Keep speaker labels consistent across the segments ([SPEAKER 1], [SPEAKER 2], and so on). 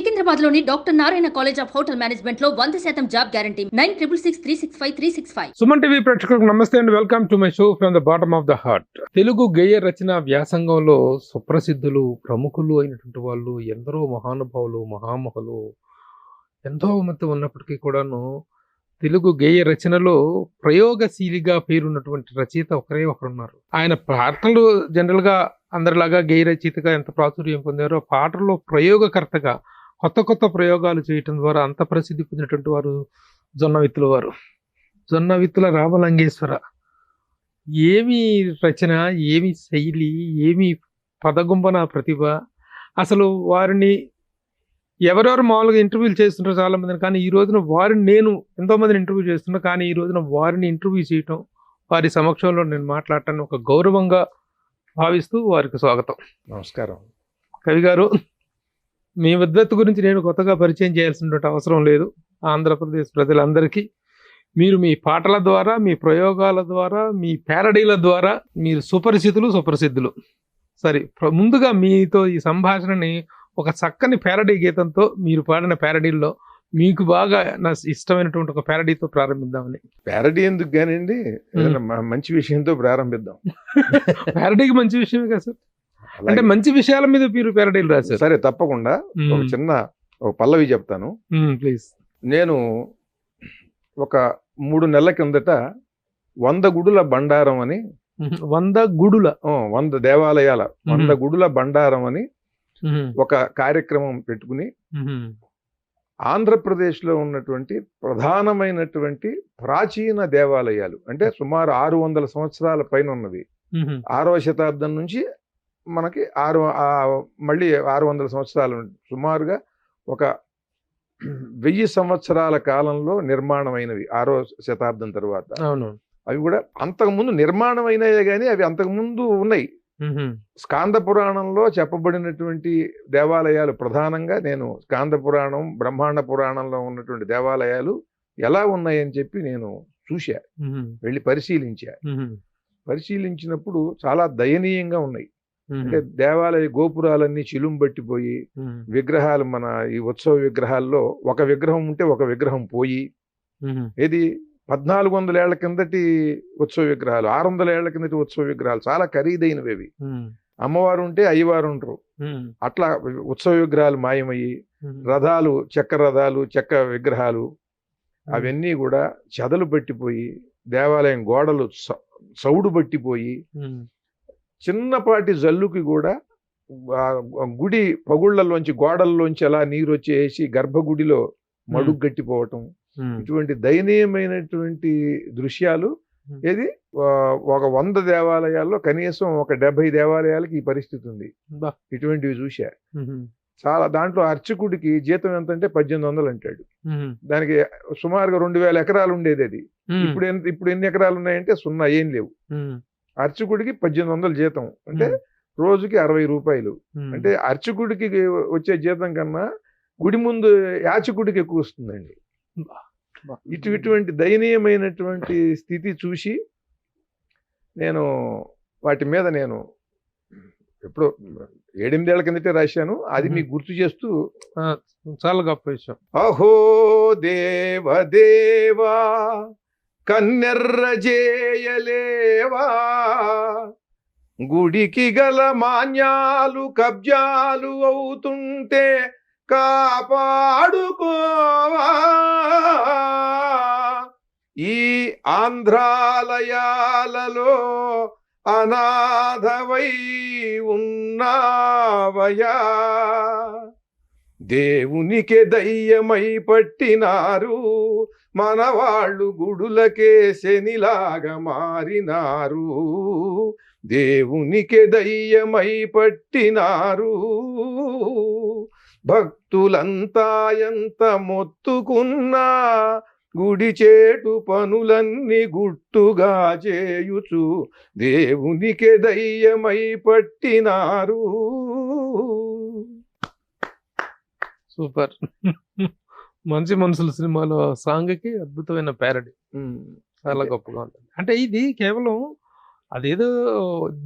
[SPEAKER 1] సికింద్రాబాద్లోని doctor Narayana college of hotel management లో 100% job guarantee 966365
[SPEAKER 2] Suman TV ప్రేక్షకులకు నమస్తే and welcome to my show from the bottom of the heart. Telugu గేయ రచన వ్యాసంగంలో సుప్రసిద్ధులు ప్రముఖులు అయినటువంటి వాళ్ళు ఎందరో మహానుభావులు మహామహులు ఎంతో మంది ఉన్నప్పటికీ కూడాను తెలుగు గేయ రచనలో ప్రయోగశీలిగా పేరున్నటువంటి రచయిత ఒకరే ఒకరున్నారు. ఆయన పాటలు జనరల్గా అందరిలాగా గేయ రచయితగా ఎంత ప్రాచుర్యం పొందారో పాటల్లో ప్రయోగకర్తగా కొత్త కొత్త ప్రయోగాలు చేయటం ద్వారా అంత ప్రసిద్ధి పొందినటువంటి వారు జొన్నవిత్తుల వారు. జొన్నవిత్తుల రామలింగేశ్వర ఏమి రచన, ఏమి శైలి, ఏమి పదగుంబన ప్రతిభ. అసలు వారిని ఎవరెవరు మామూలుగా ఇంటర్వ్యూలు చేస్తుంటారు చాలా మందిని, కానీ ఈ రోజున వారిని నేను ఎంతోమందిని ఇంటర్వ్యూ చేస్తున్నా, కానీ ఈ రోజున వారిని ఇంటర్వ్యూ చేయటం, వారి సమక్షంలో నేను మాట్లాడటాన్ని ఒక గౌరవంగా భావిస్తూ వారికి స్వాగతం.
[SPEAKER 3] నమస్కారం.
[SPEAKER 2] కవి గారు, మీ విద్వత్తు గురించి నేను కొత్తగా పరిచయం చేయాల్సిన అవసరం లేదు. ఆంధ్రప్రదేశ్ ప్రజలందరికీ మీరు మీ పాటల ద్వారా, మీ ప్రయోగాల ద్వారా, మీ ప్యారడీల ద్వారా మీరు సుప్రసిద్ధులు. సరే, ముందుగా మీతో ఈ సంభాషణని ఒక చక్కని ప్యారడీ గీతంతో, మీరు పాడిన ప్యారడీల్లో మీకు బాగా నా ఇష్టమైనటువంటి ఒక ప్యారడీతో ప్రారంభిద్దామని.
[SPEAKER 3] ప్యారడీ ఎందుకు కానివ్వండి, మంచి విషయంతో ప్రారంభిద్దాం.
[SPEAKER 2] ప్యారడీకి మంచి విషయమే కదా సార్, అంటే మంచి విషయాల మీద మీరు ప్యారడీలు రాశారు.
[SPEAKER 3] సరే, తప్పకుండా ఒక పల్లవి చెప్తాను
[SPEAKER 2] ప్లీజ్.
[SPEAKER 3] నేను ఒక 3 నెలల కిందట 100 గుడుల బండారం అని 100 దేవాలయాల 100 గుడుల బండారం అని ఒక కార్యక్రమం పెట్టుకుని ఆంధ్రప్రదేశ్లో ఉన్నటువంటి ప్రధానమైనటువంటి ప్రాచీన దేవాలయాలు, అంటే సుమారు 600 సంవత్సరాల పైన ఉన్నవి, 6వ శతాబ్దం నుంచి మనకి మళ్ళీ 600 సంవత్సరాలు, సుమారుగా ఒక 1000 సంవత్సరాల కాలంలో నిర్మాణమైనవి 6వ శతాబ్దం తర్వాత. అవి కూడా అంతకుముందు నిర్మాణం అయినాయే కానీ అవి అంతకుముందు ఉన్నాయి. స్కాంద పురాణంలో చెప్పబడినటువంటి దేవాలయాలు ప్రధానంగా నేను స్కాంద పురాణం, బ్రహ్మాండ పురాణంలో ఉన్నటువంటి దేవాలయాలు ఎలా ఉన్నాయని చెప్పి నేను చూశా, వెళ్ళి పరిశీలించినప్పుడు చాలా దయనీయంగా ఉన్నాయి. అంటే దేవాలయ గోపురాలన్నీ చిలుంబట్టిపోయి, విగ్రహాలు మన ఈ ఉత్సవ విగ్రహాల్లో ఒక విగ్రహం ఉంటే ఒక విగ్రహం పోయి, ఇది 1400 ఏళ్ల కిందటి ఉత్సవ విగ్రహాలు, 600 ఏళ్ల కిందటి ఉత్సవ విగ్రహాలు, చాలా ఖరీదైనవి అవి. అమ్మవారు ఉంటే అయ్యవారు ఉండరు, అట్లా ఉత్సవ విగ్రహాలు మాయమయ్యి, రథాలు, చెక్క విగ్రహాలు అవన్నీ కూడా చెదలు పట్టిపోయి, దేవాలయం గోడలు సౌడు పట్టిపోయి, చిన్నపాటి జల్లుకి కూడా గుడి పగుళ్లలోంచి గోడల్లోంచి అలా నీరు వచ్చేసి గర్భగుడిలో మడుగు గట్టిపోవటం, ఇటువంటి దయనీయమైనటువంటి దృశ్యాలు. ఇది ఒక 100 దేవాలయాల్లో కనీసం ఒక 70 దేవాలయాలకి ఈ పరిస్థితి ఉంది. ఇటువంటివి చూసా చాలా. దాంట్లో అర్చకుడికి జీతం ఎంత అంటే 1800 అంటాడు. దానికి సుమారుగా 2000 ఎకరాలు ఉండేది అది. ఇప్పుడు ఎన్ని ఎకరాలు ఉన్నాయంటే 0, ఏం లేవు. అర్చకుడికి 1800 జీతం అంటే రోజుకి 60 రూపాయలు. అంటే అర్చకుడికి వచ్చే జీతం కన్నా గుడి ముందు యాచకుడికి ఎక్కువ వస్తుందండి. ఇటువంటి దయనీయమైనటువంటి స్థితి చూసి నేను వాటి మీద నేను ఎప్పుడో 7-8 ఏళ్ల కిందటే రాశాను. అది మీకు గుర్తు చేస్తూ
[SPEAKER 2] చాలా గొప్ప విషయం.
[SPEAKER 3] అహో దేవదేవా కన్నెర్ర జేయలేవా, గుడికి గల మాన్యాలు కబ్జాలు అవుతుంటే కాపాడుకోవా, ఈ ఆంధ్రాలయాలలో అనాథవై ఉన్నావయా, దేవునికే దయ్యమై పట్టినారు మనవాళ్ళు, గుడులకే శనిలాగా మారినారు, దేవునికే దయ్యమై పట్టినారు, భక్తులంతా ఎంత మొత్తుకున్నా గుడి చేటు పనులన్నీ గుట్టుగా చేయుచు, దేవునికే దయ్యమై పట్టినారు.
[SPEAKER 2] సూపర్. మంచి మనుషులు సినిమాలో సాంగ్కి అద్భుతమైన ప్యారడీ, చాలా గొప్పగా ఉంటుంది. అంటే ఇది కేవలం అదేదో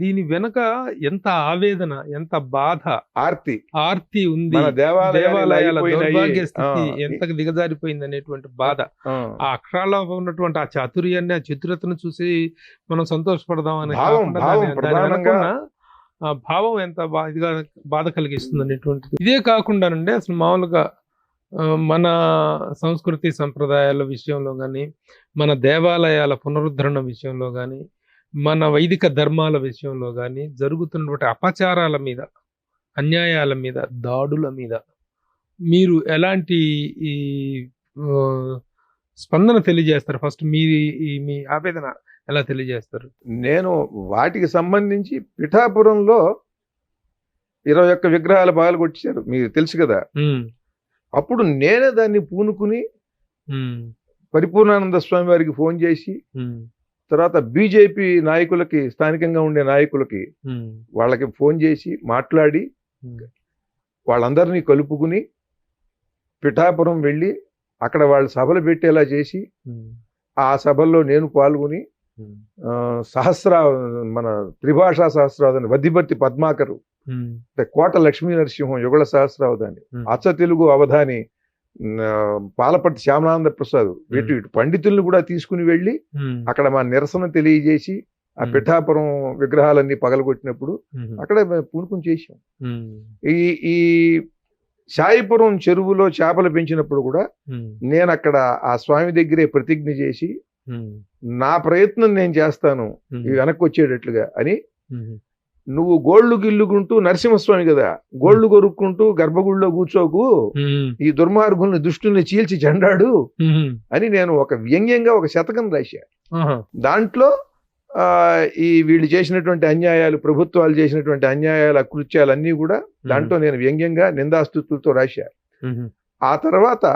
[SPEAKER 2] దీని వెనక ఎంత ఆవేదన, ఎంత బాధ, ఆర్తి ఉంది.
[SPEAKER 3] మన
[SPEAKER 2] దేవాలయాల దౌర్భాగ్య స్థితి ఎంతకు దిగజారిపోయింది అనేటువంటి బాధ. ఆ అక్షరాల్లో ఉన్నటువంటి ఆ చాతుర్యాన్ని, ఆ చతురతను చూసి మనం సంతోషపడదాం అనే ఆ భావం ఎంత ఇదిగా బాధ కలిగిస్తుంది అనేటువంటిది. ఇదే కాకుండానండి అసలు మామూలుగా మన సంస్కృతి సంప్రదాయాల విషయంలో కానీ, మన దేవాలయాల పునరుద్ధరణ విషయంలో కానీ, మన వైదిక ధర్మాల విషయంలో కానీ జరుగుతున్నటువంటి అపచారాల మీద, అన్యాయాల మీద, దాడుల మీద మీరు ఎలాంటి ఈ స్పందన తెలియజేస్తారు? ఫస్ట్ మీ ఆవేదన ఎలా తెలియజేస్తారు?
[SPEAKER 3] నేను వాటికి సంబంధించి పిఠాపురంలో 21 విగ్రహాలు పగలగొట్టారు, మీకు తెలుసు కదా. అప్పుడు నేనే దాన్ని పూనుకుని పరిపూర్ణానంద స్వామి వారికి ఫోన్ చేసి, తర్వాత బీజేపీ నాయకులకి, స్థానికంగా ఉండే నాయకులకి వాళ్ళకి ఫోన్ చేసి మాట్లాడి వాళ్ళందరినీ కలుపుకుని పిఠాపురం వెళ్ళి అక్కడ వాళ్ళు సభలు పెట్టేలా చేసి, ఆ సభల్లో నేను పాల్గొని మన త్రిభాషా సహస్రావధాని వద్దిపర్తి పద్మాకరు, కోట లక్ష్మీ నరసింహం యుగళ సహస్రావధాని, అచ్చ తెలుగు అవధాని పాలపర్తి శ్యామలానంద ప్రసాద్, ఇటు పండితుల్ని కూడా తీసుకుని వెళ్ళి అక్కడ మా నిరసన తెలియజేసి ఆ పిఠాపురం విగ్రహాలన్నీ పగలగొట్టినప్పుడు అక్కడ పూనుకుని చేశాం. ఈ సాయిపురం చెరువులో చేపలు పెంచినప్పుడు కూడా నేను అక్కడ ఆ స్వామి దగ్గరే ప్రతిజ్ఞ చేసి, నా ప్రయత్నం నేను చేస్తాను ఇవి వెనక్కి వచ్చేటట్లుగా అని. నువ్వు గోళ్లు గిల్లుకుంటూ నరసింహస్వామి కదా, గోళ్లు కొరుక్కుంటూ గర్భగుడిలో కూర్చోకు, ఈ దుర్మార్గుల్ని దుష్టుల్ని చీల్చి చెండాడు అని నేను ఒక వ్యంగ్యంగా ఒక శతకం రాశా. దాంట్లో ఈ వీళ్ళు చేసినటువంటి అన్యాయాలు, ప్రభుత్వాలు చేసినటువంటి అన్యాయాలు, అకృత్యాలన్నీ కూడా దాంట్లో నేను వ్యంగ్యంగా నిందాస్తుతులతో రాశా. ఆ తర్వాత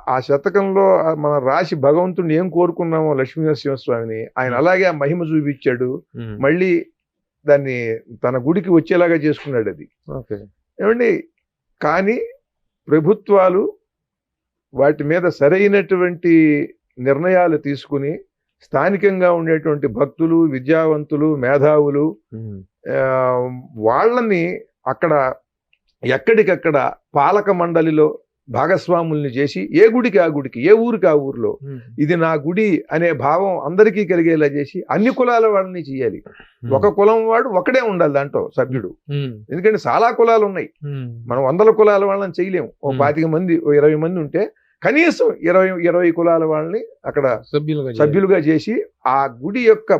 [SPEAKER 3] ఆ శతకంలో మన రాశి భగవంతుడిని ఏం కోరుకున్నామో లక్ష్మీనరసింహస్వామిని, ఆయన అలాగే ఆ మహిమ చూపించాడు. మళ్ళీ దాన్ని తన గుడికి వచ్చేలాగా చేసుకున్నాడు. అది ఏమండి. కానీ ప్రభుత్వాలు వాటి మీద సరైనటువంటి నిర్ణయాలు తీసుకుని స్థానికంగా ఉండేటువంటి భక్తులు, విద్యావంతులు, మేధావులు వాళ్ళని అక్కడ ఎక్కడికక్కడ పాలక మండలిలో భాగస్వాముల్ని చేసి, ఏ గుడికి ఆ గుడికి, ఏ ఊరికి ఆ ఊరిలో ఇది నా గుడి అనే భావం అందరికీ కలిగేలా చేసి అన్ని కులాల వాళ్ళని చేయాలి. ఒక కులం వాడు ఒకడే ఉండాలి దాంట్లో సభ్యుడు. ఎందుకంటే చాలా కులాలు ఉన్నాయి, మనం 100 కులాల వాళ్ళని చేయలేము. ఓ 25 మంది, ఓ 20 మంది ఉంటే కనీసం 20 కులాల వాళ్ళని అక్కడ సభ్యులుగా చేసి ఆ గుడి యొక్క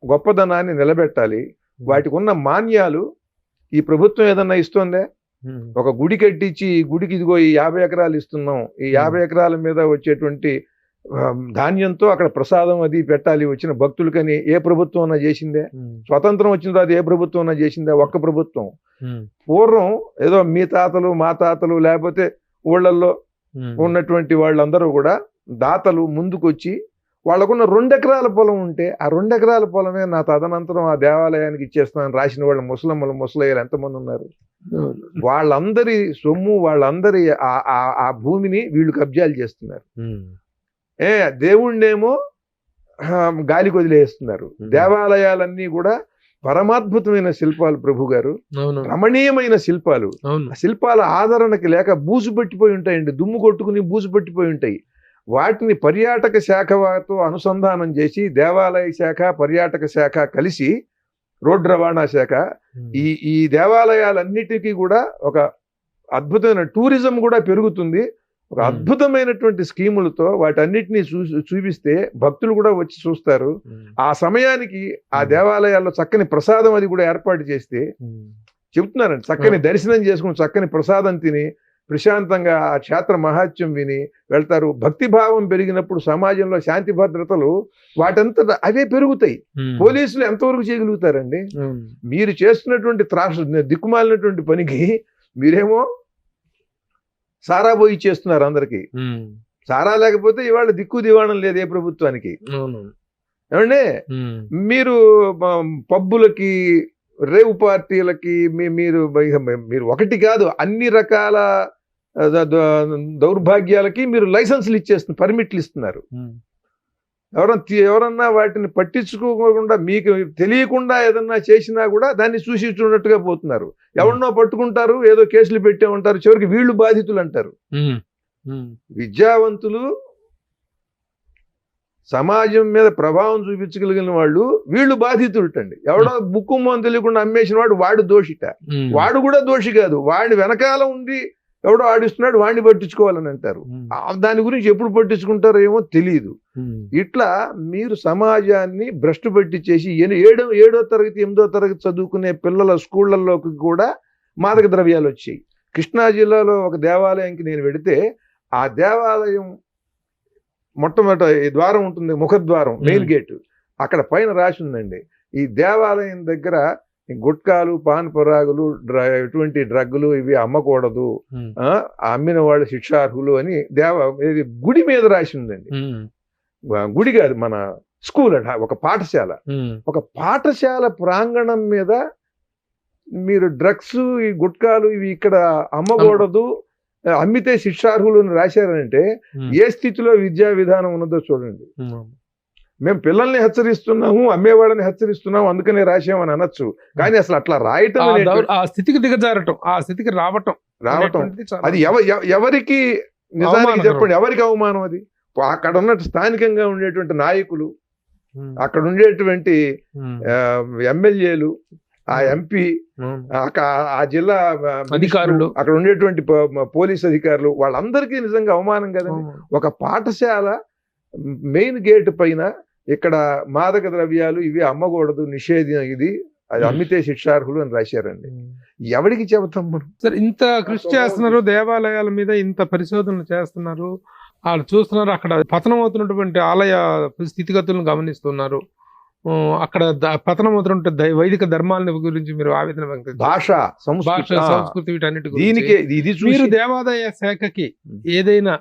[SPEAKER 3] గొప్పదనాన్ని నిలబెట్టాలి. వాటికి ఉన్న మాన్యాలు ఈ ప్రభుత్వం ఏదన్నా ఇస్తుందే, ఒక గుడి కట్టించి గుడికి ఇదిగో ఈ 50 ఎకరాలు ఇస్తున్నాం, ఈ 50 ఎకరాల మీద వచ్చేటువంటి ధాన్యంతో అక్కడ ప్రసాదం అది పెట్టాలి వచ్చిన భక్తులకని ఏ ప్రభుత్వం అన్నా చేసిందే? స్వతంత్రం వచ్చిన తర్వాత ఏ ప్రభుత్వం అన్నా చేసిందే? ఒక్క ప్రభుత్వం. పూర్వం ఏదో మీ తాతలు మా తాతలు లేకపోతే ఊళ్ళల్లో ఉన్నటువంటి వాళ్ళందరూ కూడా దాతలు ముందుకొచ్చి వాళ్ళకున్న 2 ఎకరాల పొలం ఉంటే ఆ 2 ఎకరాల పొలమే నా తదనంతరం ఆ దేవాలయానికి ఇచ్చేస్తున్నాను రాసిన వాళ్ళు ముసలమ్మలు, ముసలయ్యలు ఎంతమంది ఉన్నారు? వాళ్ళందరి సొమ్ము, వాళ్ళందరి ఆ భూమిని వీళ్ళు కబ్జాలు చేస్తున్నారు. దేవుణ్ణేమో గాలికి వదిలేస్తున్నారు. దేవాలయాలన్నీ కూడా పరమాద్భుతమైన శిల్పాలు ప్రభు గారు, రమణీయమైన శిల్పాలు. శిల్పాల ఆదరణకి లేక బూజు పట్టిపోయి ఉంటాయండి, దుమ్ము కొట్టుకుని బూజు పట్టిపోయి ఉంటాయి. వాటిని పర్యాటక శాఖతో అనుసంధానం చేసి దేవాలయ శాఖ, పర్యాటక శాఖ కలిసి, రోడ్డు రవాణా శాఖ, ఈ దేవాలయాలన్నిటికీ కూడా ఒక అద్భుతమైన టూరిజం కూడా పెరుగుతుంది. ఒక అద్భుతమైనటువంటి స్కీములతో వాటన్నిటినీ చూపిస్తే భక్తులు కూడా వచ్చి చూస్తారు. ఆ సమయానికి ఆ దేవాలయాల్లో చక్కని ప్రసాదం అది కూడా ఏర్పాటు చేస్తే, చెప్తున్నారండి, చక్కని దర్శనం చేసుకుని చక్కని ప్రసాదం తిని ప్రశాంతంగా ఆ క్షేత్ర మహాత్మ్యం విని వెళ్తారు. భక్తిభావం పెరిగినప్పుడు సమాజంలో శాంతి భద్రతలు వాటంతా అవే పెరుగుతాయి. పోలీసులు ఎంతవరకు చేయగలుగుతారండి? మీరు చేస్తున్నటువంటి దిక్కుమాలినటువంటి పనికి మీరేమో సారా పోయి చేస్తున్నారు అందరికి. సారా లేకపోతే ఇవాళ దిక్కు దివాణం లేదు ఏ ప్రభుత్వానికి. ఏమండి, మీరు పబ్బులకి, రేవు పార్టీలకి మీరు ఒకటి కాదు అన్ని రకాల దౌర్భాగ్యాలకి మీరు లైసెన్సులు ఇచ్చేస్తున్నారు, పర్మిట్లు ఇస్తున్నారు. ఎవరన్నా వాటిని పట్టించుకోకుండా మీకు తెలియకుండా ఏదన్నా చేసినా కూడా దాన్ని చూసి చూడట్టుగా పోతున్నారు. ఎవరినో పట్టుకుంటారు, ఏదో కేసులు పెట్టే ఉంటారు, చివరికి వీళ్ళు బాధితులు అంటారు. విద్యావంతులు, సమాజం మీద ప్రభావం చూపించగలిగిన వాళ్ళు వీళ్ళు బాధితులుటండి. ఎవడో బుక్కు మోని తెలియకుండా అమ్మేసిన వాడు దోషిట. వాడు కూడా దోషి కాదు, వాడి వెనకాల ఉండి ఎవడో ఆడిస్తున్నాడు, వాడిని పట్టించుకోవాలని అంటారు. దాని గురించి ఎప్పుడు పట్టించుకుంటారో ఏమో తెలియదు. ఇట్లా మీరు సమాజాన్ని భ్రష్టు పట్టించేసి 7వ తరగతి 8వ తరగతి చదువుకునే పిల్లల స్కూళ్లలోకి కూడా మాదక ద్రవ్యాలు వచ్చాయి. కృష్ణా జిల్లాలో ఒక దేవాలయంకి నేను వెడితే, ఆ దేవాలయం మొట్టమొదటి ద్వారం ఉంటుంది, ముఖద్వారం, మెయిన్ గేటు, అక్కడ పైన రాసి ఉందండి, ఈ దేవాలయం దగ్గర గుట్కాలు, పాన్ పరాగులు, ఎటువంటి డ్రగ్గులు ఇవి అమ్మకూడదు, అమ్మిన వాళ్ళు శిక్షార్హులు అని గుడి మీద రాసి ఉందండి. గుడి కాదు, మన స్కూల్ అంట, ఒక పాఠశాల ప్రాంగణం మీద మీరు డ్రగ్స్, ఈ గుట్కాలు ఇవి ఇక్కడ అమ్మకూడదు, అమ్మితే శిక్షార్హులు అని రాశారంటే ఏ స్థితిలో విద్యా విధానం ఉన్నదో చూడండి. మేము పిల్లల్ని హెచ్చరిస్తున్నాము, అమ్మేవాళ్ళని హెచ్చరిస్తున్నాము, అందుకనే రాసామని అనొచ్చు. కానీ అసలు అట్లా రాయటం,
[SPEAKER 2] ఆ స్థితికి దిగజారటం, ఆ స్థితికి రావటం
[SPEAKER 3] అది ఎవరికి నిజానికి చెప్పండి, ఎవరికి అవమానం అది? అక్కడ ఉన్న స్థానికంగా ఉండేటువంటి నాయకులు, అక్కడ ఉండేటువంటి ఎమ్మెల్యేలు, ఆ ఎంపీ, ఆ జిల్లా
[SPEAKER 2] అధికారులు,
[SPEAKER 3] అక్కడ ఉండేటువంటి పోలీస్ అధికారులు, వాళ్ళందరికీ నిజంగా అవమానం కదండి. ఒక పాఠశాల మెయిన్ గేట్ పైన ఇక్కడ మాదక ద్రవ్యాలు ఇవి అమ్మకూడదు, నిషేధం, ఇది అది అమ్మితే శిక్షార్హులు అని రాశారండి. ఎవరికి చెబుతాం మనం?
[SPEAKER 2] సార్, ఇంత కృషి చేస్తున్నారు, దేవాలయాల మీద ఇంత పరిశోధనలు చేస్తున్నారు, వాళ్ళు చూస్తున్నారు, అక్కడ పతనం అవుతున్నటువంటి ఆలయ స్థితిగతులను గమనిస్తున్నారు, అక్కడ పతనం అవుతున్నటువంటి వైదిక ధర్మాల గురించి మీరు ఆవేదన వ్యక్తం,
[SPEAKER 3] భాష,
[SPEAKER 2] సంస్కృతి, వీటన్నిటి మీరు దేవాదాయ శాఖకి ఏదైనా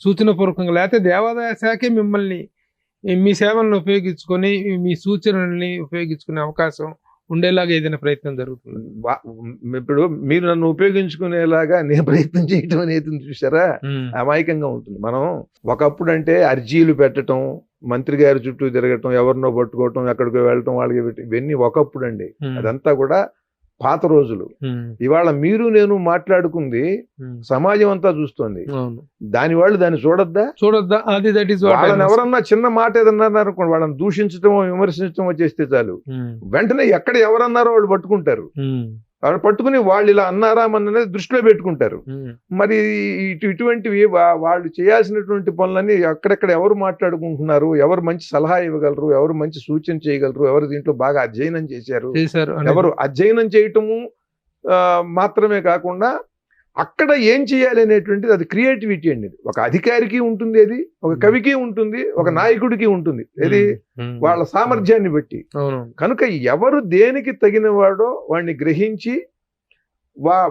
[SPEAKER 2] సూచన పూర్వకంగా, లేకపోతే దేవాదాయ శాఖే మిమ్మల్ని మీ సేవలను ఉపయోగించుకొని మీ సూచనల్ని ఉపయోగించుకునే అవకాశం ఉండేలాగా ఏదైనా ప్రయత్నం జరుగుతుంది?
[SPEAKER 3] ఇప్పుడు మీరు నన్ను ఉపయోగించుకునేలాగా నేను ప్రయత్నం చేయటం అనేది చూసారా, అమాయకంగా ఉంటుంది. మనం ఒకప్పుడు అంటే అర్జీలు పెట్టడం, మంత్రి గారి చుట్టూ తిరగటం, ఎవరినో పట్టుకోవటం, ఎక్కడికో వెళ్ళటం, వాళ్ళకి ఇవన్నీ ఒకప్పుడు అండి. అదంతా కూడా పాత రోజులు. ఇవాళ మీరు నేను మాట్లాడుకుంది సమాజం అంతా చూస్తోంది. దాని వాళ్ళు దాన్ని చూడొద్దా? వాళ్ళని ఎవరన్నా చిన్న మాట ఏదన్నా అనుకోండి, వాళ్ళని దూషించటమో విమర్శించటమో చేస్తే చాలు, వెంటనే ఎక్కడ ఎవరన్నారో వాళ్ళు పట్టుకుంటారు. వాళ్ళు పట్టుకుని వాళ్ళు ఇలా అన్నారా అనేది దృష్టిలో పెట్టుకుంటారు. మరి ఇటువంటివి వాళ్ళు చేయాల్సినటువంటి పనులన్నీ ఎక్కడెక్కడ ఎవరు మాట్లాడుకుంటున్నారు, ఎవరు మంచి సలహా ఇవ్వగలరు, ఎవరు మంచి సూచన చేయగలరు, ఎవరు దీంట్లో బాగా అధ్యయనం చేశారు, ఎవరు అధ్యయనం చేయటము మాత్రమే కాకుండా అక్కడ ఏం చేయాలి అనేటువంటిది, అది క్రియేటివిటీ అండి. ఒక అధికారికి ఉంటుంది, అది ఒక కవికి ఉంటుంది, ఒక నాయకుడికి ఉంటుంది, ఇది వాళ్ళ సామర్థ్యాన్ని బట్టి. కనుక ఎవరు దేనికి తగిన వాడో వాడిని గ్రహించి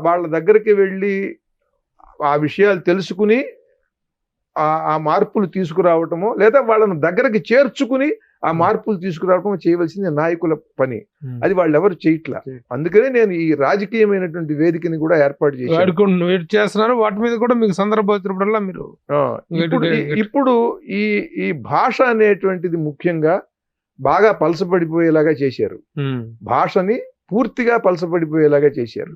[SPEAKER 3] వాళ్ళ దగ్గరికి వెళ్ళి ఆ విషయాలు తెలుసుకుని ఆ మార్పులు తీసుకురావటమో, లేదా వాళ్ళని దగ్గరికి చేర్చుకుని ఆ మార్పులు తీసుకురావటం చేయవలసింది నాయకుల పని. అది వాళ్ళు ఎవరు చేయట్లా. అందుకనే నేను ఈ రాజకీయమైనటువంటి వేదికని కూడా ఏర్పాటు
[SPEAKER 2] చేస్తున్నాను. వాటి మీద కూడా మీకు సందర్భం వచ్చినప్పుడల్లా మీరు
[SPEAKER 3] ఇప్పుడు ఈ భాష అనేటువంటిది ముఖ్యంగా బాగా పలసపడిపోయేలాగా చేశారు. భాషని పూర్తిగా పలసపడిపోయేలాగా చేశారు.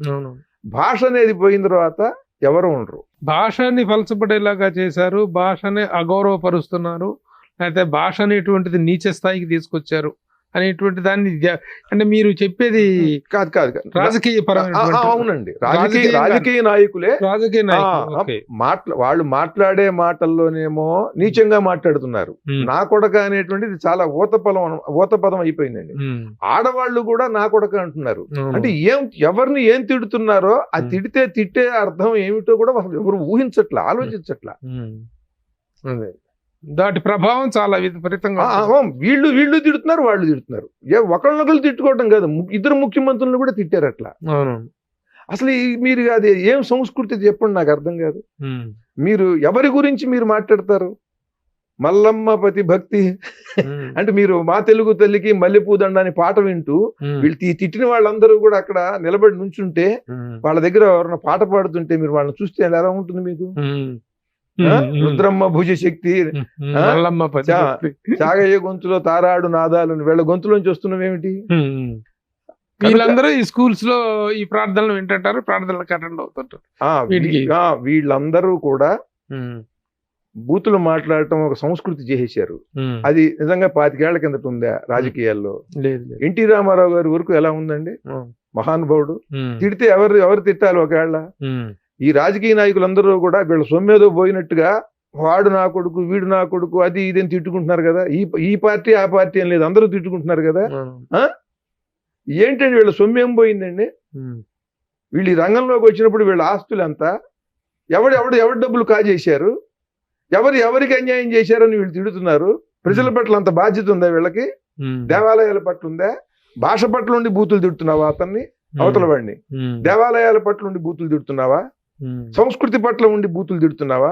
[SPEAKER 3] భాష అనేది పోయిన తర్వాత ఎవరు ఉండరు.
[SPEAKER 2] భాషని పలసపడేలాగా చేశారు, భాషని అగౌరవపరుస్తున్నారు, అయితే భాష అనేటువంటిది నీచ స్థాయికి తీసుకొచ్చారు అనేటువంటి దాన్ని, అంటే మీరు చెప్పేది
[SPEAKER 3] కాదు
[SPEAKER 2] రాజకీయ పరమైన.
[SPEAKER 3] అవునండి, రాజకీయ నాయకులే. వాళ్ళు మాట్లాడే మాటల్లోనేమో నీచంగా మాట్లాడుతున్నారు. నా కొడక అనేటువంటిది చాలా ఊతపదం అయిపోయిందండి. ఆడవాళ్ళు కూడా నా కొడక అంటున్నారు. అంటే ఎవరిని ఏం తిడుతున్నారో ఆ తిట్టే అర్థం ఏమిటో కూడా ఎవరు ఊహించట్లా, ఆలోచించట్లా.
[SPEAKER 2] దాటి ప్రభావం చాలా విపరీతంగా.
[SPEAKER 3] వీళ్ళు తిడుతున్నారు, వాళ్ళు తిడుతున్నారు. ఒకళ్ళొకళ్ళు తిట్టుకోవడం కాదు, ఇద్దరు ముఖ్యమంత్రులను కూడా తిట్టారు అట్లా. అసలు మీరు అది ఏం సంస్కృతి చెప్పండి, నాకు అర్థం కాదు. మీరు ఎవరి గురించి మీరు మాట్లాడతారు? మల్లమ్మ పతి భక్తి అంటే మీరు మా తెలుగు తల్లికి మల్లెపూ దండాని పాట వింటూ వీళ్ళు తిట్టిన వాళ్ళందరూ కూడా అక్కడ నిలబడి నుంచుంటే, వాళ్ళ దగ్గర ఎవరైనా పాట పాడుతుంటే మీరు వాళ్ళని చూస్తే ఎలా ఉంటుంది మీకు? రుద్రమ్మ భుజశక్తి,
[SPEAKER 2] మల్లమ్మ పతిశక్తి.
[SPEAKER 3] చాగయ్య గొంతులో తారాడు నాదాలు, వీళ్ళ గొంతులోంచి వస్తున్నవేమిటి?
[SPEAKER 2] వీళ్ళందరూ ఈ స్కూల్స్ లో ఈ ప్రార్థనలు వింటుంటారు, ప్రార్థనలకు అటెండ్ అవుతుంటారు.
[SPEAKER 3] వీళ్ళందరూ కూడా బూతులు మాట్లాడటం ఒక సంస్కృతి చేసేశారు. అది నిజంగా 25 ఏళ్ల కిందట ఉందా రాజకీయాల్లో? ఎన్టీ రామారావు గారి వరకు ఎలా ఉందండి? మహానుభావుడు. తిడితే ఎవరు తిట్టాలి ఒకవేళ? ఈ రాజకీయ నాయకులందరూ కూడా వీళ్ళ సొమ్మేదో పోయినట్టుగా వాడు నా కొడుకు, వీడు నా కొడుకు, అది ఇదేని తిట్టుకుంటున్నారు కదా. ఈ పార్టీ ఆ పార్టీ అని లేదు, అందరూ తిట్టుకుంటున్నారు కదా. ఏంటండి వీళ్ళ సొమ్మేం పోయిందండి? వీళ్ళు ఈ రంగంలోకి వచ్చినప్పుడు వీళ్ళ ఆస్తులు అంతా ఎవరి డబ్బులు కాజేశారు, ఎవరికి అన్యాయం చేశారని వీళ్ళు తిడుతున్నారు. ప్రజల పట్ల అంత బాధ్యత ఉందా వీళ్ళకి? దేవాలయాల పట్ల ఉందా? భాష పట్ల ఉండి బూతులు తిడుతున్నావా అతన్ని, అవతల వాడిని? దేవాలయాల పట్ల ఉండి బూతులు తిడుతున్నావా? సంస్కృతి పట్ల ఉండి బూతులు తిడుతున్నావా?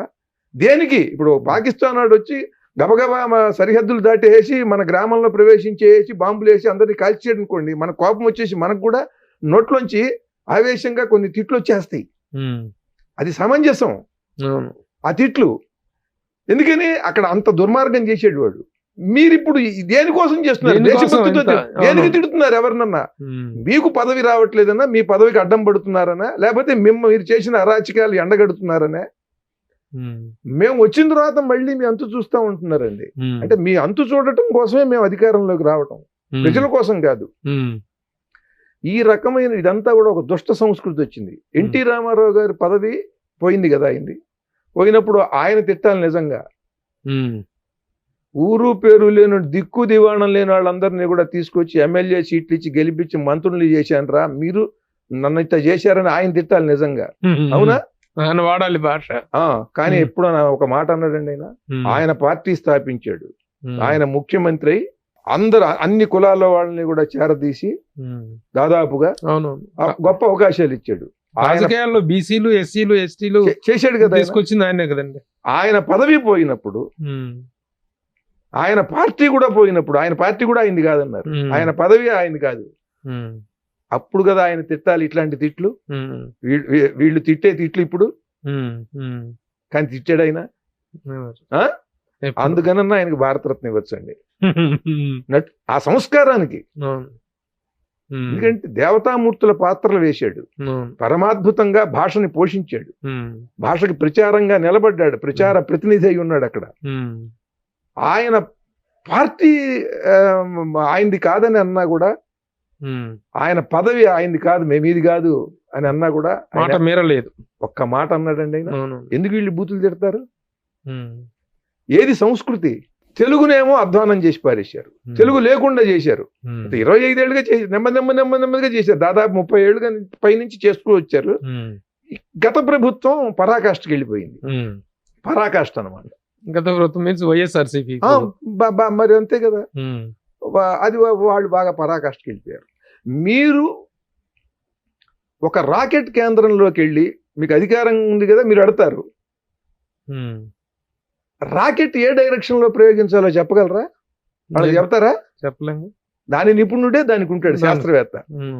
[SPEAKER 3] దేనికి? ఇప్పుడు పాకిస్తాన్ వాడు వచ్చి గబగబా సరిహద్దులు దాటేసి మన గ్రామంలో ప్రవేశించేసి బాంబులు వేసి అందరినీ కాల్చేయడం అనుకోండి, మన కోపం వచ్చేసి మనకు కూడా నోట్లోంచి ఆవేశంగా కొన్ని తిట్లు వచ్చేస్తాయి. అది సమంజసం ఆ తిట్లు. ఎందుకని అక్కడ అంత దుర్మార్గం చేసేడు వాడు. మీరిప్పుడు దేనికోసం చేస్తున్నారు? దేశభక్తితో దేనికి తిడుతున్నారు ఎవరినన్నా? మీకు పదవి రావట్లేదన్నా, మీ పదవికి అడ్డం పడుతున్నారనా, లేకపోతే మీరు చేసిన అరాచకాలు ఎండగడుతున్నారనే? మేము వచ్చిన తర్వాత మళ్ళీ మీ అంతు చూస్తూ ఉంటున్నారండి. అంటే మీ అంతు చూడటం కోసమే మేము అధికారంలోకి రావటం, ప్రజల కోసం కాదు. ఈ రకమైన ఇదంతా కూడా ఒక దుష్ట సంస్కృతి వచ్చింది. ఎన్టీ రామారావు గారి పదవి పోయింది కదా, అయింది. పోయినప్పుడు ఆయన తిట్టాలి నిజంగా. ఊరు పేరు లేని దిక్కు దివాణం లేని వాళ్ళందరినీ కూడా తీసుకొచ్చి ఎమ్మెల్యే సీట్లు ఇచ్చి గెలిపించి మంత్రులు చేశానరా, మీరు నన్ను ఇంత చేశారని ఆయన తిట్టాలి నిజంగా. అవునా?
[SPEAKER 2] ఆయన వాడాలి భాష.
[SPEAKER 3] కానీ ఎప్పుడు ఒక మాట అన్నాడండి ఆయన పార్టీ స్థాపించాడు, ఆయన ముఖ్యమంత్రి అయి అన్ని కులాల వాళ్ళని కూడా చేరదీసి దాదాపుగా గొప్ప అవకాశాలు ఇచ్చాడు.
[SPEAKER 2] రాజకీయాల్లో బీసీలు, ఎస్సీలు, ఎస్టీలు
[SPEAKER 3] చేశాడు కదా,
[SPEAKER 2] తీసుకొచ్చింది ఆయనే కదండి.
[SPEAKER 3] ఆయన పదవి పోయినప్పుడు, ఆయన పార్టీ కూడా పోయినప్పుడు, ఆయన పార్టీ కూడా అయింది కాదన్నారు, ఆయన పదవి అయింది కాదు. అప్పుడు కదా ఆయన తిట్టాలి ఇట్లాంటి తిట్లు. వీళ్ళు తిట్టే తిట్లు ఇప్పుడు. కానీ తిట్టాడు ఆయన. అందుకనన్నా ఆయనకు భారతరత్న ఇవ్వచ్చండి ఆ సంస్కారానికి. ఎందుకంటే దేవతామూర్తుల పాత్రలు వేశాడు, పరమాద్భుతంగా భాషని పోషించాడు, భాషకి ప్రచారంగా నిలబడ్డాడు, ప్రచార ప్రతినిధి అయి ఉన్నాడు అక్కడ. ఆయన పార్టీ ఆయనది కాదని అన్నా కూడా, ఆయన పదవి ఆయనది కాదు, మేమీది కాదు అని అన్నా కూడా
[SPEAKER 2] మాట మీరలేదు.
[SPEAKER 3] ఒక్క మాట అన్నాడండి ఆయన. ఎందుకు వీళ్ళు బూతులు తిడతారు? ఏది సంస్కృతి? తెలుగునేమో అధ్వానం చేసి పారేశారు, తెలుగు లేకుండా చేశారు. 25 ఏళ్ళుగా నెమ్మదిగా చేశారు. దాదాపు 30 ఏళ్ళుగా పైనుంచి చేస్తూ వచ్చారు. గత ప్రభుత్వం పరాకాష్ఠకి వెళ్ళిపోయింది. పరాకాష్ఠ అనమాట.
[SPEAKER 2] గత ప్రభుత్వం మీన్స్ వైఎస్ఆర్సీపీ.
[SPEAKER 3] మరి అంతే కదా, అది వాళ్ళు బాగా పరాకాష్ఠకి వెళ్ళిపోయారు. మీరు ఒక రాకెట్ కేంద్రంలోకి వెళ్ళి, మీకు అధికారం ఉంది కదా, మీరు అడతారు రాకెట్ ఏ డైరెక్షన్ లో ప్రయోగించాలో చెప్పగలరా? వాళ్ళు చెప్తారా?
[SPEAKER 2] చెప్పలేము.
[SPEAKER 3] దాని నిపుణుడే దానికి ఉంటాడు, శాస్త్రవేత్త.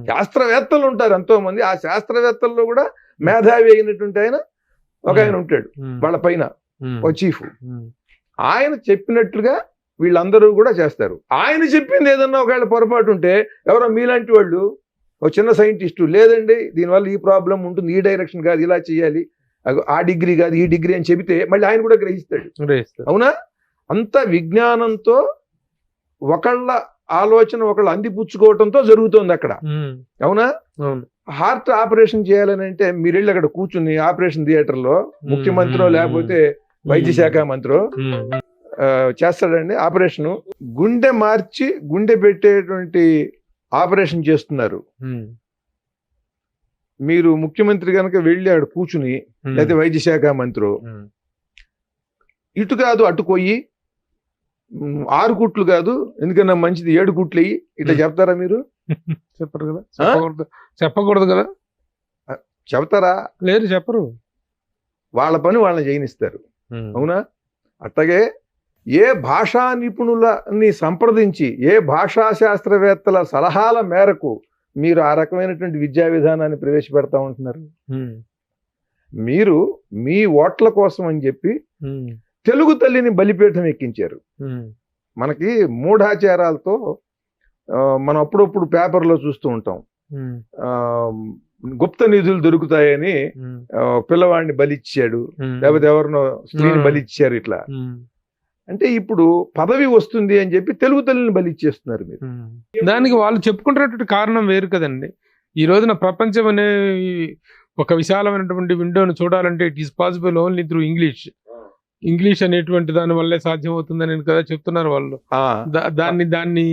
[SPEAKER 3] శాస్త్రవేత్తలు ఉంటారు ఎంతో మంది. ఆ శాస్త్రవేత్తల్లో కూడా మేధావి అయినటువంటి ఆయన ఉంటాడు వాళ్ళ పైన, ఒక చీఫ్. ఆయన చెప్పినట్లుగా వీళ్ళందరూ కూడా చేస్తారు. ఆయన చెప్పింది ఏదన్నా ఒకవేళ పొరపాటు ఉంటే, ఎవరో మీలాంటి వాళ్ళు ఒక చిన్న సైంటిస్టు, లేదండి దీనివల్ల ఈ ప్రాబ్లం ఉంటుంది, ఈ డైరెక్షన్ కాదు, ఇలా చేయాలి, ఆ డిగ్రీ కాదు ఈ డిగ్రీ అని చెబితే మళ్ళీ ఆయన కూడా గ్రహిస్తాడు. అవునా? అంత విజ్ఞానంతో ఒకళ్ళ ఆలోచన ఒకళ్ళు అందిపుచ్చుకోవటంతో జరుగుతుంది అక్కడ. అవునా? హార్ట్ ఆపరేషన్ చేయాలని అంటే మీరు వెళ్ళి అక్కడ కూర్చుని ఆపరేషన్ థియేటర్ లో ముఖ్యమంత్రి లేకపోతే వైద్య శాఖ మంత్రి చేస్తాడండి ఆపరేషన్. గుండె మార్చి గుండె పెట్టేటువంటి ఆపరేషన్ చేస్తున్నారు. మీరు ముఖ్యమంత్రి కనుక వెళ్ళి అక్కడ కూర్చుని, లేదా వైద్య శాఖ మంత్రి, ఇటు కాదు అటు పోయి 6 కుట్లు కాదు, ఎందుకన్నా మంచిది 7 కుట్లు అయ్యి ఇట్లా చెప్తారా? మీరు
[SPEAKER 2] చెప్పరు కదా, చెప్పకూడదు కదా.
[SPEAKER 3] చెప్తారా?
[SPEAKER 2] లేదు, చెప్పరు.
[SPEAKER 3] వాళ్ళ పని వాళ్ళని చేయనిస్తారు. అవునా? అట్లాగే ఏ భాషా నిపుణులని సంప్రదించి, ఏ భాషా శాస్త్రవేత్తల సలహాల మేరకు మీరు ఆ రకమైనటువంటి విద్యా విధానాన్ని ప్రవేశపెడతా ఉంటున్నారు. మీరు మీ ఓట్ల కోసం అని చెప్పి తెలుగు తల్లిని బలిపీఠం ఎక్కించారు. మనకి మూఢాచారాలతో మనం అప్పుడప్పుడు పేపర్లో చూస్తూ ఉంటాం, గుప్త నిధులు దొరుకుతాయని పిల్లవాడిని బలిచ్చాడు, లేకపోతే ఎవరినో స్త్రీని బలిచ్చారు. ఇట్లా అంటే ఇప్పుడు పదవి వస్తుంది అని చెప్పి తెలుగు తల్లిని బలిచ్చేస్తున్నారు మీరు.
[SPEAKER 2] దానికి వాళ్ళు చెప్పుకుంటున్నటువంటి కారణం వేరు కదండి. ఈ రోజున ప్రపంచం అనే ఒక విశాలమైనటువంటి విండోను చూడాలంటే it is possible only through English అనేటువంటి దాని వల్లే సాధ్యం అవుతుందని కదా చెప్తున్నారు వాళ్ళు. దాన్ని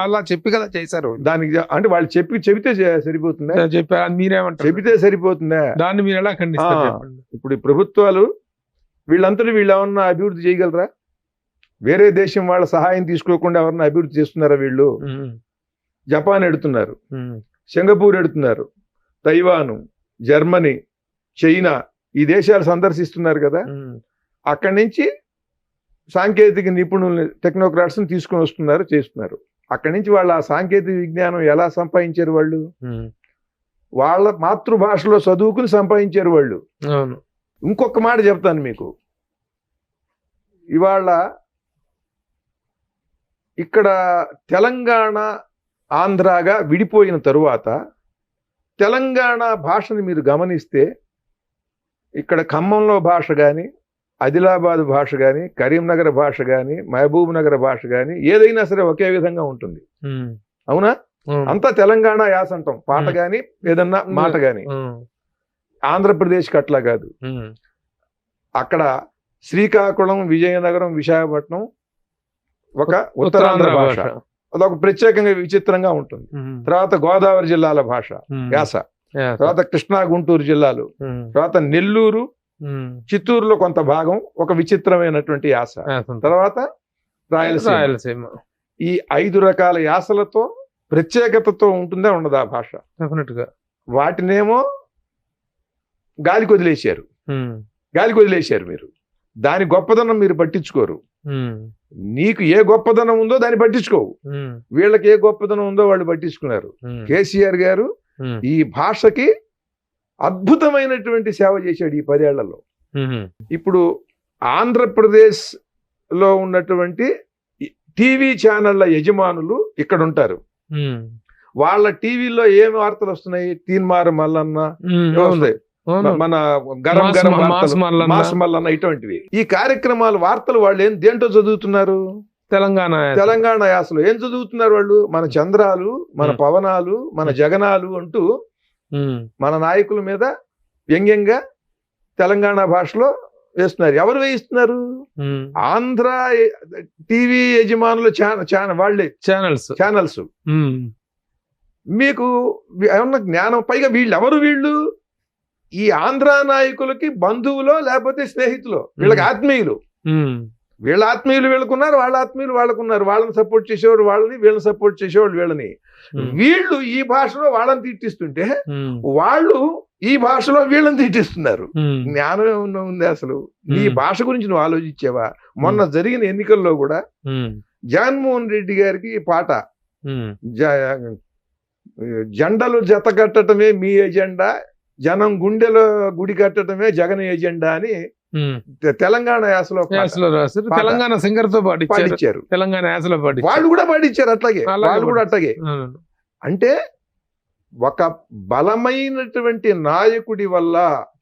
[SPEAKER 2] అలా చెప్పి కదా చేశారు.
[SPEAKER 3] దానికి అంటే వాళ్ళు చెబితే సరిపోతుందా?
[SPEAKER 2] చెప్పారు, మీరేమంటారు?
[SPEAKER 3] చెబితే సరిపోతుందా?
[SPEAKER 2] దాన్ని మీరు ఎలా ఖండిస్తారు?
[SPEAKER 3] ఇప్పుడు ఈ ప్రభుత్వాలు వీళ్ళంతటి వీళ్ళు ఏమన్నా అభివృద్ధి చేయగలరా? వేరే దేశం వాళ్ళ సహాయం తీసుకోకుండా ఎవరన్నా అభివృద్ధి చేస్తున్నారా? వీళ్ళు జపాన్ ఎడుతున్నారు, సింగపూర్ ఎడుతున్నారు, తైవాను, జర్మనీ, చైనా ఈ దేశాలు సందర్శిస్తున్నారు కదా. అక్కడి నుంచి సాంకేతిక నిపుణుల్ని, టెక్నోక్రాట్స్ని తీసుకుని వస్తున్నారు, చేస్తున్నారు. అక్కడి నుంచి వాళ్ళ ఆ సాంకేతిక విజ్ఞానం ఎలా సంపాదించారు? వాళ్ళు వాళ్ళ మాతృభాషలో చదువుకుని సంపాదించారు వాళ్ళు. ఇంకొక మాట చెప్తాను మీకు. ఇవాళ ఇక్కడ తెలంగాణ ఆంధ్రాగా విడిపోయిన తరువాత తెలంగాణ భాషని మీరు గమనిస్తే ఇక్కడ ఖమ్మంలో భాష కానీ, ఆదిలాబాద్ భాష కానీ, కరీంనగర్ భాష కానీ, మహబూబ్ నగర్ భాష కానీ ఏదైనా సరే ఒకే విధంగా ఉంటుంది. అవునా? అంతా తెలంగాణ యాస అంటాం, పాట కానీ ఏదన్నా మాట కానీ. ఆంధ్రప్రదేశ్కి అట్లా కాదు. అక్కడ శ్రీకాకుళం, విజయనగరం, విశాఖపట్నం ఒక ఉత్తరాంధ్ర భాష, అదొక ప్రత్యేకంగా విచిత్రంగా ఉంటుంది. తర్వాత గోదావరి జిల్లాల భాష యాస, తర్వాత కృష్ణా గుంటూరు జిల్లాలు, తర్వాత నెల్లూరు, చిత్తూరులో కొంత భాగం ఒక విచిత్రమైనటువంటి యాస, తర్వాత రాయలసీమ. ఈ 5 రకాల యాసలతో ప్రత్యేకతతో ఉంటుందా ఉండదా ఆ భాష? వాటినేమో గాలికి వదిలేశారు మీరు. దాని గొప్పదనం మీరు పట్టించుకోరు. నీకు ఏ గొప్పదనం ఉందో దాన్ని పట్టించుకోవు. వీళ్ళకి ఏ గొప్పదనం ఉందో వాళ్ళు పట్టించుకున్నారు. కేసీఆర్ గారు ఈ భాషకి అద్భుతమైనటువంటి సేవ చేశాడు ఈ 10 ఏళ్లలో. ఇప్పుడు ఆంధ్రప్రదేశ్ లో ఉన్నటువంటి టీవీ ఛానళ్ల యజమానులు ఇక్కడ ఉంటారు. వాళ్ళ టీవీలో ఏం వార్తలు వస్తున్నాయి? తీన్మార్ మల్లన్న, మన గరం గరం మాస్ మల్లన్న, ఇటువంటివి. ఈ కార్యక్రమాలు వార్తలు వాళ్ళు దేంటో చదువుతున్నారు? తెలంగాణ యాసలో. ఏం చదువుతున్నారు వాళ్ళు? మన చంద్రాలు, మన పవనాలు, మన జగనాలు అంటూ మన నాయకుల మీద వ్యంగ్యంగా తెలంగాణ భాషలో వేస్తున్నారు. ఎవరు వేయిస్తున్నారు? ఆంధ్ర టీవీ యజమానులు, వాళ్ళే ఛానల్స్. మీకు ఏమన్నా జ్ఞానం? పైగా వీళ్ళు ఈ ఆంధ్ర నాయకులకి బంధువులో లేకపోతే స్నేహితులో, వీళ్ళకి ఆత్మీయులు. వీళ్ళ ఆత్మీయులు వీళ్ళకున్నారు, వాళ్ళ ఆత్మీయులు వాళ్ళకున్నారు. వాళ్ళని సపోర్ట్ చేసేవాడు వాళ్ళని, వీళ్ళని సపోర్ట్ చేసేవాడు వీళ్ళని. వీళ్ళు ఈ భాషలో వాళ్ళని తిట్టిస్తుంటే వాళ్ళు ఈ భాషలో వీళ్ళని తిట్టిస్తున్నారు. జ్ఞానం ఏమన్నా ఉంది అసలు? ఈ భాష గురించి నువ్వు ఆలోచించావా? మొన్న జరిగిన ఎన్నికల్లో కూడా జగన్మోహన్ రెడ్డి గారికి పాట, జెండలు జత కట్టడమే మీ ఎజెండా, జనం గుండెలో గుడి కట్టడమే జగన్ ఎజెండా అని తెలంగాణ యాసలో
[SPEAKER 2] తెలంగాణ సింగర్ తో పాడించారు. తెలంగాణ యాసలో
[SPEAKER 3] వాళ్ళు కూడా పాడించారు. అట్లాగే అంటే ఒక బలమైనటువంటి నాయకుడి వల్ల,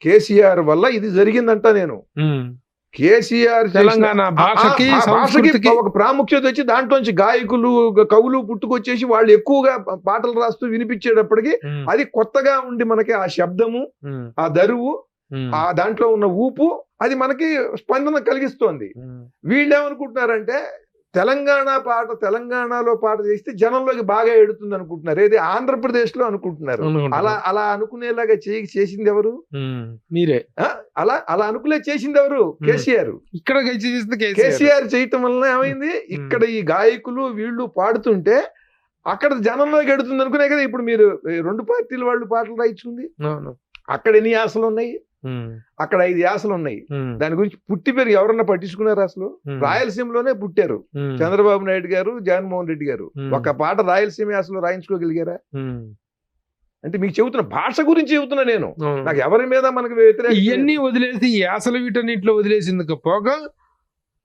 [SPEAKER 3] కేసీఆర్ వల్ల ఇది జరిగిందంట. నేను కేసీఆర్
[SPEAKER 2] తెలంగాణ భాషకి
[SPEAKER 3] ఒక ప్రాముఖ్యత వచ్చి దాంట్లోంచి గాయకులు, కవులు పుట్టుకొచ్చేసి వాళ్ళు ఎక్కువగా పాటలు రాస్తూ వినిపించేటప్పటికి అది కొత్తగా ఉండి మనకి ఆ శబ్దము, ఆ దరువు, ఆ దాంట్లో ఉన్న ఊపు అది మనకి స్పందన కలిగిస్తోంది. వీళ్ళు ఏమనుకుంటున్నారంటే తెలంగాణలో పాట చేస్తే జనంలోకి బాగా ఎడుతుంది అనుకుంటున్నారు. ఏది ఆంధ్రప్రదేశ్ లో అనుకుంటున్నారు. అలా అనుకునేలాగా చేసింది ఎవరు?
[SPEAKER 2] మీరే.
[SPEAKER 3] అలా అనుకునే చేసింది ఎవరు? కేసీఆర్.
[SPEAKER 2] ఇక్కడ
[SPEAKER 3] కేసీఆర్ చేయటం వలన ఏమైంది? ఇక్కడ ఈ గాయకులు వీళ్ళు పాడుతుంటే అక్కడ జనంలోకి ఎడుతుంది అనుకునే కదా ఇప్పుడు మీరు 2 పార్టీల వాళ్ళు పాటలు రాయించుకుంది. అక్కడ ఎన్ని యాసలు ఉన్నాయి? అక్కడ 5 యాసలు ఉన్నాయి. దాని గురించి పుట్టి పేరు ఎవరన్నా పట్టించుకున్నారు? అసలు రాయలసీమలోనే పుట్టారు చంద్రబాబు నాయుడు గారు, జగన్మోహన్ రెడ్డి గారు. ఒక పాట రాయలసీమ యాసలో రాయించుకోగలిగారా? అంటే మీకు చెబుతున్న భాష గురించి చెబుతున్నా నేను.
[SPEAKER 2] అవును.
[SPEAKER 3] నాకు ఎవరి మీద మనకు వ్యతిరేకత లేదు.
[SPEAKER 2] ఇవన్నీ వదిలేసి యాసలు వీటన్నిటిలో వదిలేసింది పోగా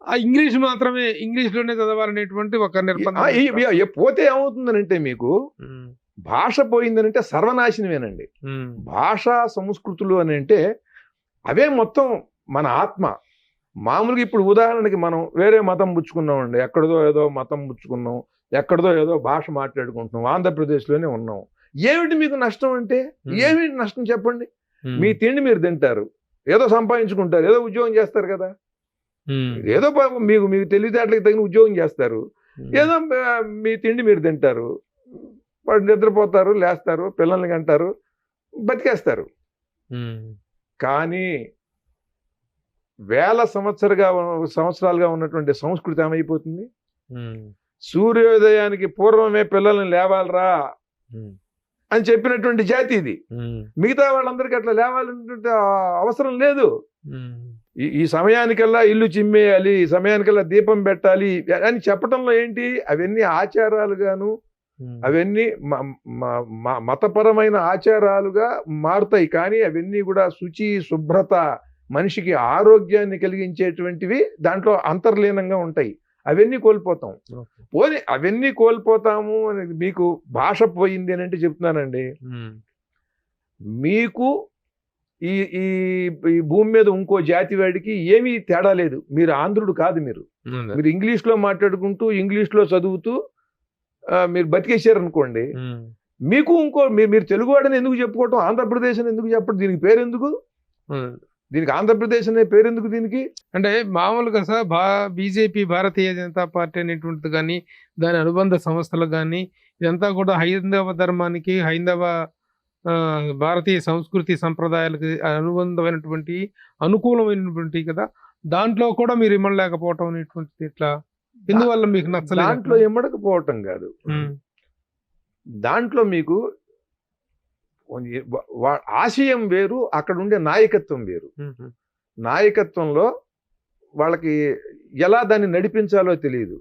[SPEAKER 2] ఆ ఇంగ్లీష్ మాత్రమే ఇంగ్లీష్ లోనే చదవాలనేటువంటి ఒక నిర్బంధం.
[SPEAKER 3] పోతే ఏమవుతుందనంటే మీకు భాష పోయిందనంటే సర్వనాశనమేనండి. భాషా సంస్కృతులు అని అంటే అవే మొత్తం మన ఆత్మ. మామూలుగా ఇప్పుడు ఉదాహరణకి మనం వేరే మతం పుచ్చుకున్నామండి, ఎక్కడిదో ఏదో మతం పుచ్చుకున్నాం, ఎక్కడిదో ఏదో భాష మాట్లాడుకుంటున్నాం, ఆంధ్రప్రదేశ్లోనే ఉన్నాం. ఏమిటి మీకు నష్టం అంటే? ఏమిటి నష్టం చెప్పండి? మీ తిండి మీరు తింటారు, ఏదో సంపాదించుకుంటారు, ఏదో ఉద్యోగం చేస్తారు కదా, ఏదో మీకు తెలివితేటలకు తగిన ఉద్యోగం చేస్తారు, ఏదో మీ తిండి మీరు తింటారు, వాడు నిద్రపోతారు, లేస్తారు, పిల్లల్ని కంటారు, బతికేస్తారు. కానీ వేల సంవత్సరాలుగా ఉన్నటువంటి సంస్కృతి ఏమైపోతుంది? సూర్యోదయానికి పూర్వమే పిల్లల్ని లేవాలరా అని చెప్పినటువంటి జాతి ఇది. మిగతా వాళ్ళందరికీ అట్లా లేవాలంటే అవసరం లేదు. ఈ సమయానికల్లా ఇల్లు చిమ్మేయాలి, ఈ సమయానికల్లా దీపం పెట్టాలి అని చెప్పటంలో ఏంటి? అవన్నీ ఆచారాలుగాను, అవన్నీ మతపరమైన ఆచారాలుగా మారుతాయి. కానీ అవన్నీ కూడా శుచి, శుభ్రత, మనిషికి ఆరోగ్యాన్ని కలిగించేటువంటివి దాంట్లో అంతర్లీనంగా ఉంటాయి. అవన్నీ కోల్పోతాం. పోనీ అవన్నీ కోల్పోతాము అనేది మీకు భాష పోయింది అని అంటే చెప్తున్నానండి. మీకు ఈ ఈ భూమి మీద ఇంకో జాతి వాడికి ఏమీ తేడా లేదు. మీరు ఆంధ్రుడు కాదు. మీరు ఇంగ్లీష్లో మాట్లాడుకుంటూ ఇంగ్లీష్లో చదువుతూ మీరు బతికేశారనుకోండి, మీకు ఇంకో మీరు తెలుగువాడని ఎందుకు చెప్పుకోవటం, ఆంధ్రప్రదేశ్ అని ఎందుకు చెప్పడం? దీనికి పేరెందుకు? దీనికి ఆంధ్రప్రదేశ్ అనే పేరెందుకు దీనికి?
[SPEAKER 2] అంటే మామూలుగా sir BJP, Bharatiya Janata party అనేటువంటిది కానీ, దాని అనుబంధ సంస్థలు కానీ, ఇదంతా కూడా హైందవ ధర్మానికి, హైందవ భారతీయ సంస్కృతి సంప్రదాయాలకు అనుబంధమైనటువంటి, అనుకూలమైనటువంటి కదా. దాంట్లో కూడా మీరు ఇమ్మడలేకపోవటం అనేటువంటిది ఎట్లా? ఎందువల్ల మీకు నచ్చలేదు?
[SPEAKER 3] దాంట్లో ఇమ్మడకపోవటం కాదు, దాంట్లో మీకు ఆశయం వేరు, అక్కడ ఉండే నాయకత్వం వేరు. నాయకత్వంలో వాళ్ళకి ఎలా దాన్ని నడిపించాలో తెలియదు.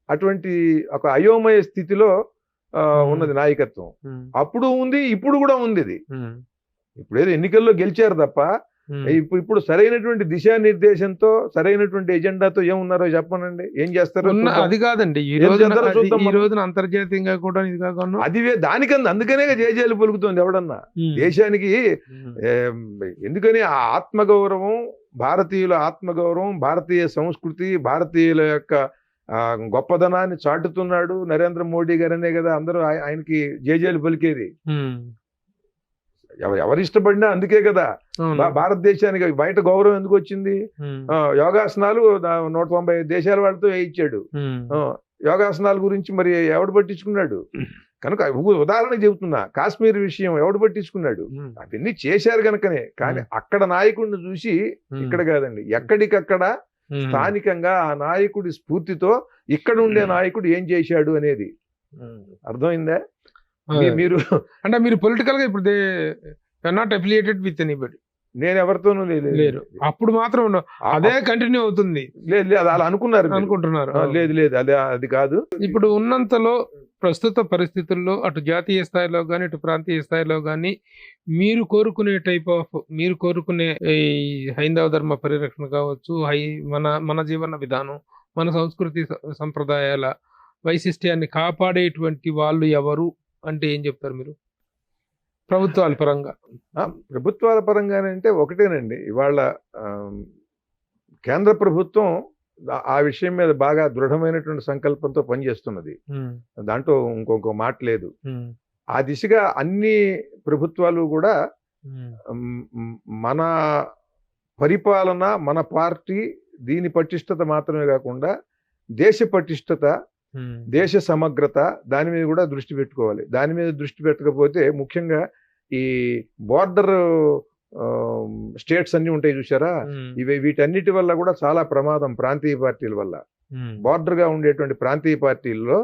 [SPEAKER 3] అటువంటి ఒక అయోమయ స్థితిలో ఉన్నది నాయకత్వం. అప్పుడు ఉంది, ఇప్పుడు కూడా ఉంది. ఇది ఇప్పుడు ఏదో ఎన్నికల్లో గెలిచారు తప్ప ఇప్పుడు సరైనటువంటి దిశానిర్దేశంతో, సరైనటువంటి ఎజెండాతో ఏమున్నారో చెప్పనండి. ఏం చేస్తారో
[SPEAKER 2] అది కాదండి. ఈ రోజున అంతర్జాతీయంగా కూడా ఇది కాకుండా
[SPEAKER 3] అది అందుకనే జయజయలు పలుకుతుంది ఎవడన్నా దేశానికి. ఎందుకని ఆ ఆత్మగౌరవం, భారతీయుల ఆత్మగౌరవం, భారతీయ సంస్కృతి, భారతీయుల యొక్క గొప్పదనాన్ని చాటుతున్నాడు నరేంద్ర మోడీ గారనే కదా అందరూ ఆయనకి జయజయలు పలికేది. ఎవరు ఇష్టపడినా అందుకే కదా. భారతదేశానికి బయట గౌరవం ఎందుకు వచ్చింది? యోగాసనాలు 190 దేశాల వాళ్ళతో ఇచ్చాడు. యోగాసనాల గురించి మరి ఎవడు పట్టించుకున్నాడు? కనుక ఉదాహరణకు చెబుతున్నా, కాశ్మీర్ విషయం ఎవడు పట్టించుకున్నాడు? అవన్నీ చేశారు కనుకనే. కానీ అక్కడ నాయకుడిని చూసి ఇక్కడ కాదండి, ఎక్కడికక్కడ స్థానికంగా ఆ నాయకుడి స్ఫూర్తితో ఇక్కడ ఉండే నాయకుడు ఏం చేశాడు అనేది అర్థమైందా? మీరు
[SPEAKER 2] అంటే మీరు పొలిటికల్ గా ఇప్పుడు నాట్ అఫిలియేటెడ్ విత్ ఎనీబడి.
[SPEAKER 3] నేను ఎవరితోనూ లేరు.
[SPEAKER 2] అప్పుడు మాత్రం అదే కంటిన్యూ అవుతుంది.
[SPEAKER 3] లేదు అలా అనుకుంటున్నారు. లేదు అది కాదు.
[SPEAKER 2] ఇప్పుడు ఉన్నంతలో ప్రస్తుత పరిస్థితుల్లో అటు జాతీయ స్థాయిలో కానీ, ఇటు ప్రాంతీయ స్థాయిలో కానీ మీరు కోరుకునే మీరు కోరుకునే ఈ హైందవ ధర్మ పరిరక్షణ కావచ్చు, మన జీవన విధానం, మన సంస్కృతి సంప్రదాయాల వైశిష్ట్యాన్ని కాపాడేటువంటి వాళ్ళు ఎవరు అంటే ఏం చెప్తారు మీరు? ప్రభుత్వాల పరంగా.
[SPEAKER 3] ప్రభుత్వాల పరంగానంటే ఒకటేనండి, ఇవాళ కేంద్ర ప్రభుత్వం ఆ విషయం మీద బాగా దృఢమైనటువంటి సంకల్పంతో పనిచేస్తున్నది. దాంట్లో ఇంకొక మాట లేదు. ఆ దిశగా అన్ని ప్రభుత్వాలు కూడా మన పరిపాలన, మన పార్టీ, దీని పటిష్టత మాత్రమే కాకుండా దేశ పటిష్టత, దేశ సమగ్రత, దాని మీద కూడా దృష్టి పెట్టుకోవాలి. దాని మీద దృష్టి పెట్టకపోతే ముఖ్యంగా ఈ బోర్డర్ స్టేట్స్ అన్ని ఉంటాయి చూసారా, వీటన్నిటి వల్ల కూడా చాలా ప్రమాదం. ప్రాంతీయ పార్టీల వల్ల, బోర్డర్ గా ఉండేటువంటి ప్రాంతీయ పార్టీల్లో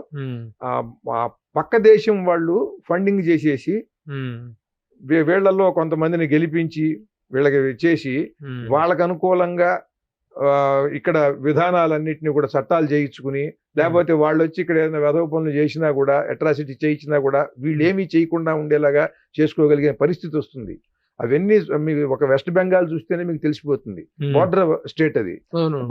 [SPEAKER 3] ఆ పక్క దేశం వాళ్ళు ఫండింగ్ చేసేసి వీళ్లలో కొంతమందిని గెలిపించి వీళ్ళకి చేసి వాళ్ళకు అనుకూలంగా ఇక్కడ విధానాలన్నింటినీ కూడా చట్టాలు చేయించుకుని లేకపోతే వాళ్ళు వచ్చి ఇక్కడ ఏదైనా వెధవ పనులు చేసినా కూడా, అట్రాసిటీ చేయించినా కూడా వీళ్ళు ఏమీ చేయకుండా ఉండేలాగా చేసుకోగలిగిన పరిస్థితి వస్తుంది. అవన్నీ మీకు ఒక వెస్ట్ బెంగాల్ చూస్తేనే మీకు తెలిసిపోతుంది. బోర్డర్ స్టేట్ అది.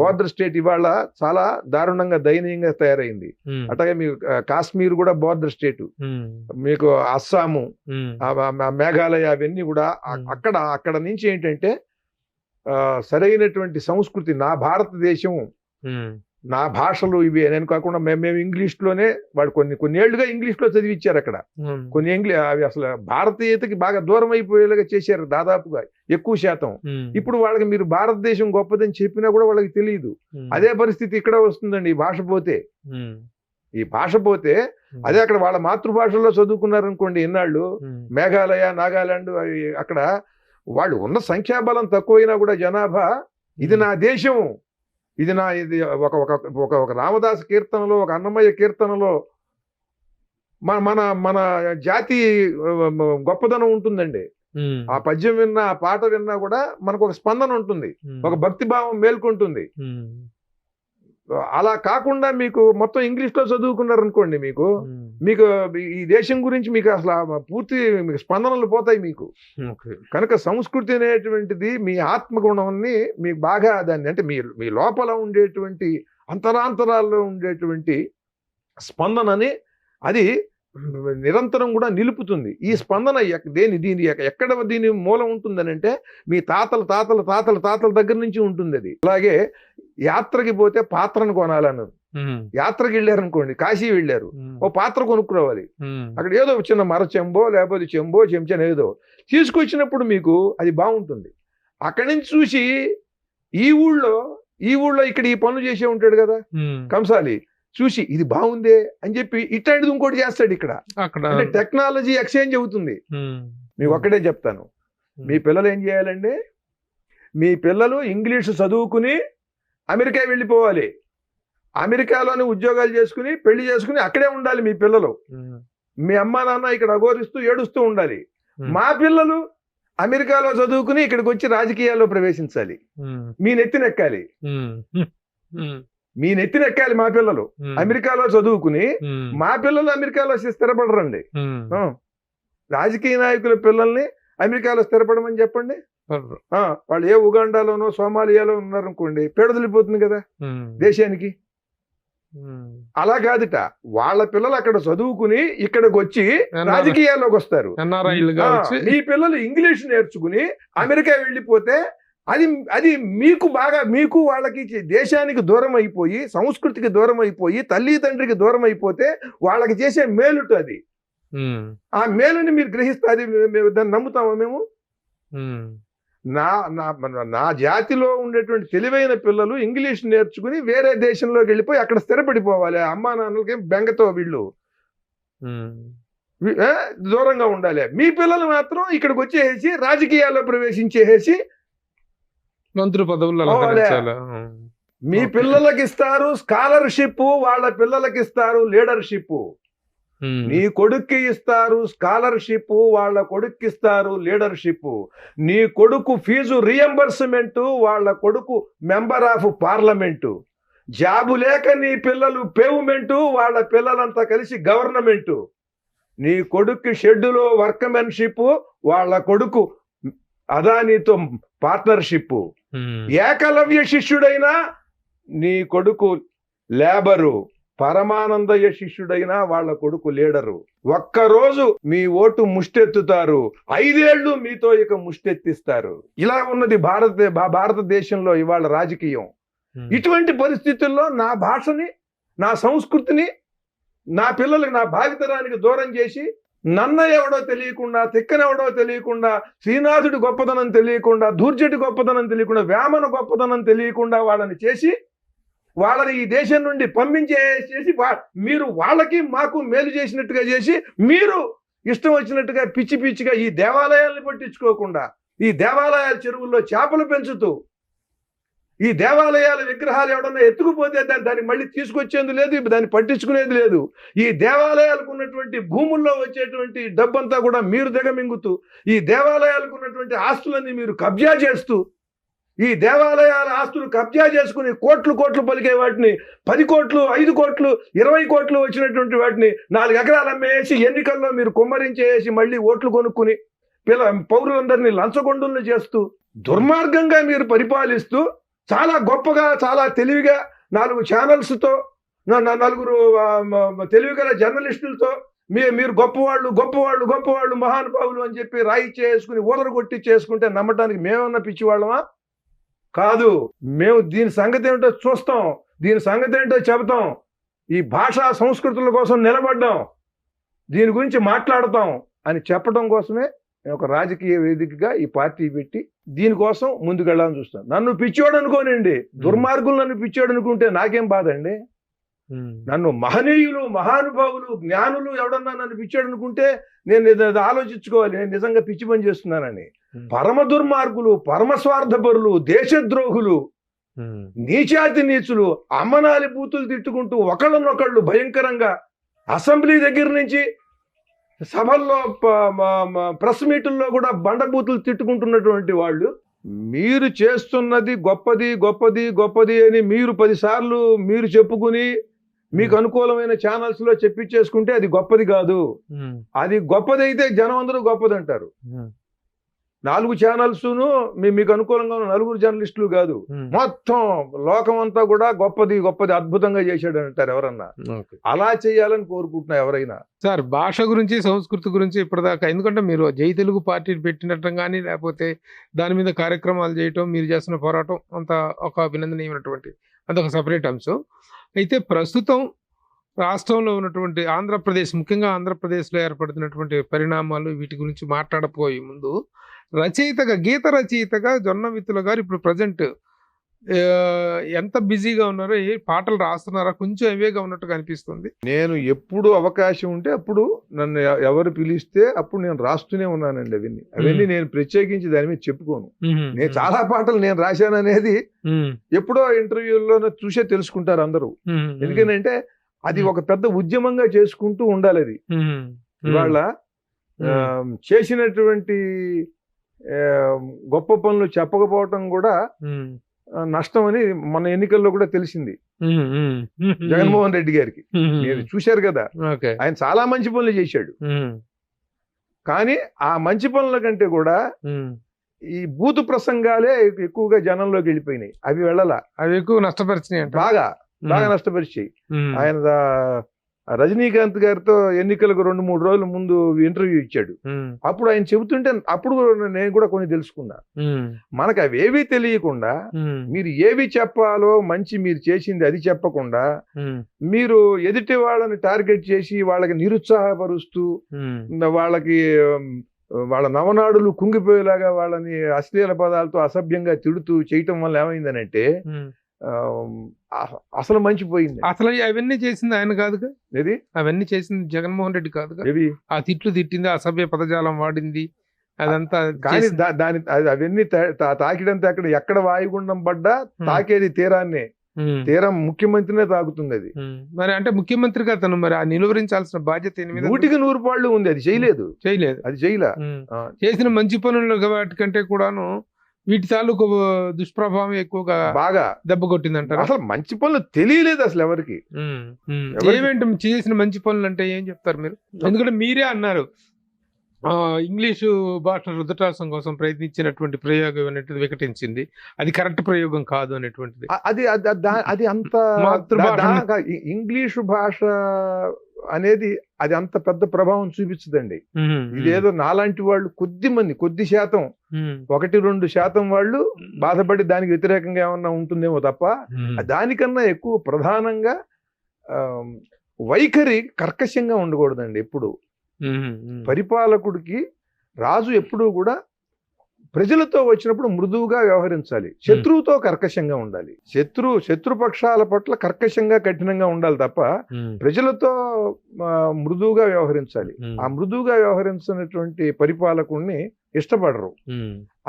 [SPEAKER 3] బోర్డర్ స్టేట్ ఇవాళ చాలా దారుణంగా దయనీయంగా తయారైంది. అట్లాగే మీకు కాశ్మీర్ కూడా బోర్డర్ స్టేట్, మీకు అస్సాము, మేఘాలయ అవన్నీ కూడా అక్కడ నుంచి ఏంటంటే సరైనటువంటి సంస్కృతి, నా భారతదేశం, నా భాషలు ఇవి నేను కాకుండా మేము ఇంగ్లీష్ లోనే వాడు కొన్ని ఏళ్లుగా ఇంగ్లీష్ లో చదివిచ్చారు. అక్కడ కొన్ని అవి అసలు భారతీయతకి బాగా దూరం అయిపోయేలాగా చేశారు దాదాపుగా ఎక్కువ శాతం. ఇప్పుడు వాళ్ళకి మీరు భారతదేశం గొప్పదని చెప్పినా కూడా వాళ్ళకి తెలియదు. అదే పరిస్థితి ఇక్కడ వస్తుందండి. ఈ భాష పోతే అదే అక్కడ వాళ్ళ మాతృభాషల్లో చదువుకున్నారు అనుకోండి ఎన్నాళ్ళు, మేఘాలయ, నాగాలాండ్, అక్కడ వాళ్ళు ఉన్న సంఖ్యాబలం తక్కువైనా కూడా జనాభా, ఇది నా దేశం, ఇది ఒక రామదాస్ కీర్తనలో, ఒక అన్నమయ్య కీర్తనలో మన మన జాతి గొప్పదనం ఉంటుందండి. ఆ పద్యం విన్నా, ఆ పాట విన్నా కూడా మనకు ఒక స్పందన ఉంటుంది, ఒక భక్తి భావం మేల్కొంటుంది. అలా కాకుండా మీకు మొత్తం ఇంగ్లీష్ లో చదువుకున్నారు అనుకోండి, మీకు ఈ దేశం గురించి మీకు అసలు పూర్తి మీకు స్పందనలు పోతాయి మీకు. కనుక సంస్కృతి అనేటువంటిది మీ ఆత్మగుణాన్ని మీకు బాగా దాన్ని, అంటే మీ లోపల ఉండేటువంటి అంతరాంతరాల్లో ఉండేటువంటి స్పందనని అది నిరంతరం కూడా నిలుపుతుంది. ఈ స్పందన ఎక్కడ దీని మూలం ఉంటుందని అంటే మీ తాతల దగ్గర నుంచి ఉంటుంది అది. అలాగే యాత్రకి పోతే పాత్రను కొనాలన్నారు. యాత్రకి వెళ్ళారనుకోండి, కాశీ వెళ్ళారు, ఓ పాత్ర కొనుక్కురావాలి. అక్కడ ఏదో చిన్న మర చెంబో లేకపోతే చెంచా ఏదో తీసుకొచ్చినప్పుడు మీకు అది బాగుంటుంది. అక్కడి నుంచి చూసి ఈ ఊళ్ళో ఇక్కడ ఈ పనులు చేసే ఉంటాడు కదా కంసాలి, చూసి ఇది బాగుందే అని చెప్పి ఇట్లాంటిది ఇంకోటి చేస్తాడు. ఇక్కడ అంటే టెక్నాలజీ ఎక్స్చేంజ్ అవుతుంది. మీకు ఒక్కటే చెప్తాను, మీ పిల్లలు ఏం చేయాలండి, మీ పిల్లలు ఇంగ్లీష్ చదువుకుని అమెరికా వెళ్ళిపోవాలి. అమెరికాలోని ఉద్యోగాలు చేసుకుని పెళ్లి చేసుకుని అక్కడే ఉండాలి మీ పిల్లలు. మీ అమ్మా నాన్న ఇక్కడ అఘోరిస్తూ ఏడుస్తూ ఉండాలి. మా పిల్లలు అమెరికాలో చదువుకుని ఇక్కడికి వచ్చి రాజకీయాల్లో ప్రవేశించాలి. మీ నెత్తినెక్కాలి మా పిల్లలు అమెరికాలో చదువుకుని. మా పిల్లలు అమెరికాలో స్థిరపడరండి. రాజకీయ నాయకుల పిల్లల్ని అమెరికాలో స్థిరపడమని చెప్పండి. వాళ్ళు ఏ ఉగాండాలోనో సోమాలియాలో ఉన్నారనుకోండి, పేడదలిపోతుంది కదా దేశానికి. అలా కాదుట, వాళ్ళ పిల్లలు అక్కడ చదువుకుని ఇక్కడికి వచ్చి రాజకీయాల్లోకి వస్తారు. మీ పిల్లలు ఇంగ్లీష్ నేర్చుకుని అమెరికా వెళ్ళిపోతే అది మీకు వాళ్ళకి దేశానికి దూరం అయిపోయి, సంస్కృతికి దూరం అయిపోయి, తల్లి తండ్రికి దూరం అయిపోతే వాళ్ళకి చేసే మేలుట అది. ఆ మేలుని మీరు గ్రహిస్తారు. దాన్ని నమ్ముతామా మేము? నా జాతిలో ఉండేటువంటి తెలివైన పిల్లలు ఇంగ్లీష్ నేర్చుకుని వేరే దేశంలోకి వెళ్ళిపోయి అక్కడ స్థిరపడిపోవాలి. అమ్మా నాన్నలకి బెంగతో వీళ్ళు దూరంగా ఉండాలి. మీ పిల్లలు మాత్రం ఇక్కడికి వచ్చేసి రాజకీయాల్లో ప్రవేశించేసి
[SPEAKER 2] మంత్రి పదవులు
[SPEAKER 3] మీ పిల్లలకి ఇస్తారు స్కాలర్షిప్, వాళ్ళ పిల్లలకి ఇస్తారు లీడర్షిప్. నీ కొడుక్కి ఇస్తారు స్కాలర్షిప్, వాళ్ళ కొడుక్కి ఇస్తారు లీడర్షిప్. నీ కొడుకు ఫీజు రియంబర్స్మెంట్, వాళ్ళ కొడుకు మెంబర్ ఆఫ్ పార్లమెంటు. జాబు లేక నీ పిల్లలు పేవ్మెంటు, వాళ్ళ పిల్లలంతా కలిసి గవర్నమెంటు. నీ కొడుక్కి షెడ్యూలో వర్క్మెన్షిప్, వాళ్ళ కొడుకు అదానితో పార్ట్నర్షిప్. ఏకలవ్య శిష్యుడైనా నీ కొడుకు లేబరు, పరమానందయ్య శిష్యుడైనా వాళ్ళ కొడుకు లీడరు. ఒక్కరోజు మీ ఓటు ముష్టెత్తుతారు, 5 ఏళ్ళు మీతో ఇక ముష్టెత్తిస్తారు. ఇలా ఉన్నది భారతదేశంలో ఇవాళ రాజకీయం. ఇటువంటి పరిస్థితుల్లో నా భాషని, నా సంస్కృతిని నా పిల్లలకి, నా భావితరానికి దూరం చేసి, నన్న ఎవడో తెలియకుండా, తిక్కనెవడో తెలియకుండా, శ్రీనాథుడి గొప్పదనం తెలియకుండా, దూర్జటి గొప్పదనం తెలియకుండా, వేమన గొప్పదనం తెలియకుండా వాళ్ళని చేసి, వాళ్ళని ఈ దేశం నుండి పంపించేసి మీరు వాళ్ళకి మాకు మేలు చేసినట్టుగా చేసి, మీరు ఇష్టం వచ్చినట్టుగా పిచ్చిగా ఈ దేవాలయాల్ని పట్టించుకోకుండా, ఈ దేవాలయాల చెరువుల్లో చేపలు పెంచుతూ, ఈ దేవాలయాల విగ్రహాలు ఎవడన్నా ఎత్తుకుపోతే దాన్ని మళ్ళీ తీసుకొచ్చేది లేదు, దాన్ని పట్టించుకునేది లేదు. ఈ దేవాలయాలకు ఉన్నటువంటి భూముల్లో వచ్చేటువంటి డబ్బంతా కూడా మీరు దిగమింగుతూ, ఈ దేవాలయాలకు ఉన్నటువంటి ఆస్తులన్నీ మీరు కబ్జా చేస్తూ, ఈ దేవాలయాల ఆస్తులు కబ్జా చేసుకుని కోట్లు పలికే వాటిని 10 కోట్లు 5 కోట్లు 20 కోట్లు వచ్చినటువంటి వాటిని 4 ఎకరాలు అమ్మేసి ఎన్నికల్లో మీరు కుమ్మరించేసి మళ్ళీ ఓట్లు కొనుక్కుని పౌరులందరినీ లంచగొండుల్ని చేస్తూ దుర్మార్గంగా మీరు పరిపాలిస్తూ చాలా గొప్పగా చాలా తెలివిగా 4 ఛానల్స్తో 4 తెలివిగల జర్నలిస్టులతో మీరు గొప్పవాళ్ళు మహానుభావులు అని చెప్పి రాయి చేసుకుని ఊదరగొట్టి చేసుకుంటే నమ్మటానికి మేమన్నా పిచ్చివాళ్ళమా? కాదు. మేము దీని సంగతి ఏమిటో చూస్తాం, దీని సంగతి ఏంటో చెబుతాం, ఈ భాషా సంస్కృతుల కోసం నిలబడ్డాం, దీని గురించి మాట్లాడతాం అని చెప్పడం కోసమే ఒక రాజకీయ వేదికగా ఈ పార్టీ పెట్టి దీనికోసం ముందుకెళ్ళాలని చూస్తాను. నన్ను పిచ్చోడు అనుకోనండి, దుర్మార్గులు నన్ను పిచ్చోడు అనుకుంటే నాకేం బాధ అండి. నన్ను మహనీయులు మహానుభావులు జ్ఞానులు ఎవడన్నా నన్ను పిచ్చాడు అనుకుంటే నేను ఆలోచించుకోవాలి, నేను నిజంగా పిచ్చి పని చేస్తున్నానని. పరమ దుర్మార్గులు, పరమ స్వార్థపరులు, దేశద్రోహులు, నీచాతి నీచులు, అమ్మనాలి బూతులు తిట్టుకుంటూ ఒకళ్ళనొకళ్ళు భయంకరంగా అసెంబ్లీ దగ్గర నుంచి సభల్లో ప్రెస్ మీటుల్లో కూడా బండబూతులు తిట్టుకుంటున్నటువంటి వాళ్ళు మీరు చేస్తున్నది గొప్పది అని మీరు 10 సార్లు మీరు చెప్పుకుని మీకు అనుకూలమైన ఛానల్స్ లో చెప్పించేసుకుంటే అది గొప్పది కాదు. అది గొప్పది అయితే జనం అందరూ గొప్పది అంటారు. 4 ఛానల్స్ను మీకు అనుకూలంగా ఉన్న 4 జర్నలిస్టులు కాదు, మొత్తం లోకం అంతా కూడా గొప్పది అద్భుతంగా చేశాడు అంటారు ఎవరన్నా. అలా చేయాలని కోరుకుంటున్నా ఎవరైనా.
[SPEAKER 2] సార్, భాష గురించి సంస్కృతి గురించి ఇప్పటిదాకా, ఎందుకంటే మీరు జై తెలుగు పార్టీ పెట్టినట్టు కానీ లేకపోతే దాని మీద కార్యక్రమాలు చేయటం, మీరు చేస్తున్న పోరాటం అంత ఒక అభినందనీయమైనటువంటి అదొక సపరేట్ అంశం. అయితే ప్రస్తుతం రాష్ట్రంలో ఉన్నటువంటి ఆంధ్రప్రదేశ్, ముఖ్యంగా ఆంధ్రప్రదేశ్లో ఏర్పడుతున్నటువంటి పరిణామాలు వీటి గురించి మాట్లాడపోయే ముందు గీత రచయితగా జొన్నవిత్తుల గారు ఇప్పుడు ప్రజెంట్ ఎంత బిజీగా ఉన్నారో, ఏ పాటలు రాస్తున్నారా, కొంచెం హెవీగా ఉన్నట్టుగా అనిపిస్తుంది.
[SPEAKER 3] నేను ఎప్పుడు అవకాశం ఉంటే అప్పుడు నన్ను ఎవరు పిలిస్తే అప్పుడు నేను రాస్తూనే ఉన్నానండి. అవన్నీ నేను ప్రత్యేకించి దాని మీద చెప్పుకోను. నేను చాలా పాటలు నేను రాశాననేది ఎప్పుడో ఇంటర్వ్యూల్లో చూసే తెలుసుకుంటారు అందరూ. ఎందుకంటే అది ఒక పెద్ద ఉద్యమంగా చేసుకుంటూ ఉండాలి. అది ఇవాళ చేసినటువంటి గొప్ప పనులు చెప్పకపోవటం కూడా నష్టం అని మన ఎన్నికల్లో కూడా తెలిసింది జగన్మోహన్ రెడ్డి గారికి. మీరు చూశారు కదా, ఆయన చాలా మంచి పనులు చేశాడు. కానీ ఆ మంచి పనుల కంటే కూడా ఈ బూతు ప్రసంగాలే ఎక్కువగా జనంలోకి వెళ్ళిపోయినాయి. అవి అవి ఎక్కువ నష్టపరిచినాయి, బాగా నష్టపరిచాయి. ఆయన రజనీకాంత్ గారితో ఎన్నికలకు 2-3 రోజుల ముందు ఇంటర్వ్యూ ఇచ్చాడు. అప్పుడు ఆయన చెబుతుంటే అప్పుడు నేను కూడా కొన్ని తెలుసుకున్నా. మనకు అవేవి తెలియకుండా మీరు ఏవి చెప్పాలో, మంచి మీరు చేసింది అది చెప్పకుండా మీరు ఎదుటి వాళ్ళని టార్గెట్ చేసి వాళ్ళకి నిరుత్సాహపరుస్తూ వాళ్ళ నవనాడులు కుంగిపోయేలాగా వాళ్ళని అశ్లీల పదాలతో అసభ్యంగా తిడుతూ చేయటం వల్ల ఏమైందనంటే అసలు మంచిపోయింది. అసలు
[SPEAKER 2] అవన్నీ చేసింది ఆయన కాదుగా,
[SPEAKER 3] ఇది
[SPEAKER 2] అవన్నీ చేసింది జగన్మోహన్ రెడ్డి కాదుగా. ఆ తిట్లు తిట్టింది, అసభ్య పదజాలం వాడింది, అదంతా.
[SPEAKER 3] కానీ అవన్నీ తాకిడంతా ఎక్కడ వాయుగుండం పడ్డా తాకేది తీరాన్నే. తీరం ముఖ్యమంత్రినే తాకుతుంది. అది
[SPEAKER 2] మరి అంటే ముఖ్యమంత్రిగా తను మరి ఆ నిలువరించాల్సిన బాధ్యత
[SPEAKER 3] 100% పాళ్ళు ఉంది. అది చేయలేదు. అది చేయలే.
[SPEAKER 2] చేసిన మంచి పనులు వాటికంటే కూడాను వీటి తాలూకు దుష్ప్రభావం ఎక్కువగా బాగా దెబ్బ కొట్టిందంటారు.
[SPEAKER 3] అసలు మంచి పనులు తెలియలేదు అసలు ఎవరికి.
[SPEAKER 2] ఏమేంటి చేసిన మంచి పనులు అంటే ఏం చెప్తారు మీరు? ఎందుకంటే మీరే అన్నారు ఇంగ్లీషు భాష రుద్దటాసం కోసం ప్రయత్నించినటువంటి ప్రయోగం అనేటిది వికటించింది, అది కరెక్ట్ ప్రయోగం కాదు అనేటువంటిది.
[SPEAKER 3] అది అంత ఇంగ్లీషు భాష అనేది అది అంత పెద్ద ప్రభావం చూపించదండి. ఇదేదో నాలాంటి వాళ్ళు కొద్ది శాతం 1-2% వాళ్ళు బాధపడి దానికి వ్యతిరేకంగా ఏమన్నా ఉంటుందేమో తప్ప దానికన్నా ఎక్కువ ప్రధానంగా వైఖరి కర్కశంగా ఉండకూడదండి. ఎప్పుడు పరిపాలకుడికి రాజు ఎప్పుడూ కూడా ప్రజలతో వచ్చినప్పుడు మృదువుగా వ్యవహరించాలి, శత్రువుతో కర్కశంగా ఉండాలి. శత్రుపక్షాల పట్ల కర్కశంగా కఠినంగా ఉండాలి తప్ప ప్రజలతో మృదువుగా వ్యవహరించాలి. ఆ మృదువుగా వ్యవహరించినటువంటి పరిపాలకుడిని ఇష్టపడరు.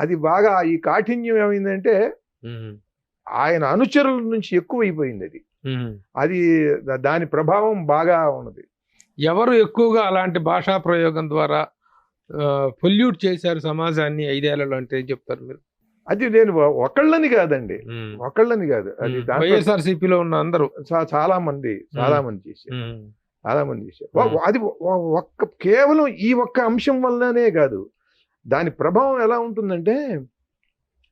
[SPEAKER 3] అది బాగా ఈ కాఠిన్యం ఏమైందంటే ఆయన అనుచరుల నుంచి ఎక్కువైపోయింది. అది దాని ప్రభావం బాగా ఉన్నది.
[SPEAKER 2] ఎవరు ఎక్కువగా అలాంటి భాషా ప్రయోగం ద్వారా పొల్యూట్ చేశారు సమాజాన్ని 5 ఏళ్లలో అంటే ఏం చెప్తారు మీరు?
[SPEAKER 3] అది నేను ఒకళ్ళని కాదండి, ఒకళ్ళని కాదు, అది
[SPEAKER 2] వైఎస్ఆర్సీపీలో ఉన్న అందరూ
[SPEAKER 3] చాలా మంది చేశారు, చాలా మంది చేశారు. అది కేవలం ఈ ఒక్క అంశం వల్లనే కాదు, దాని ప్రభావం ఎలా ఉంటుందంటే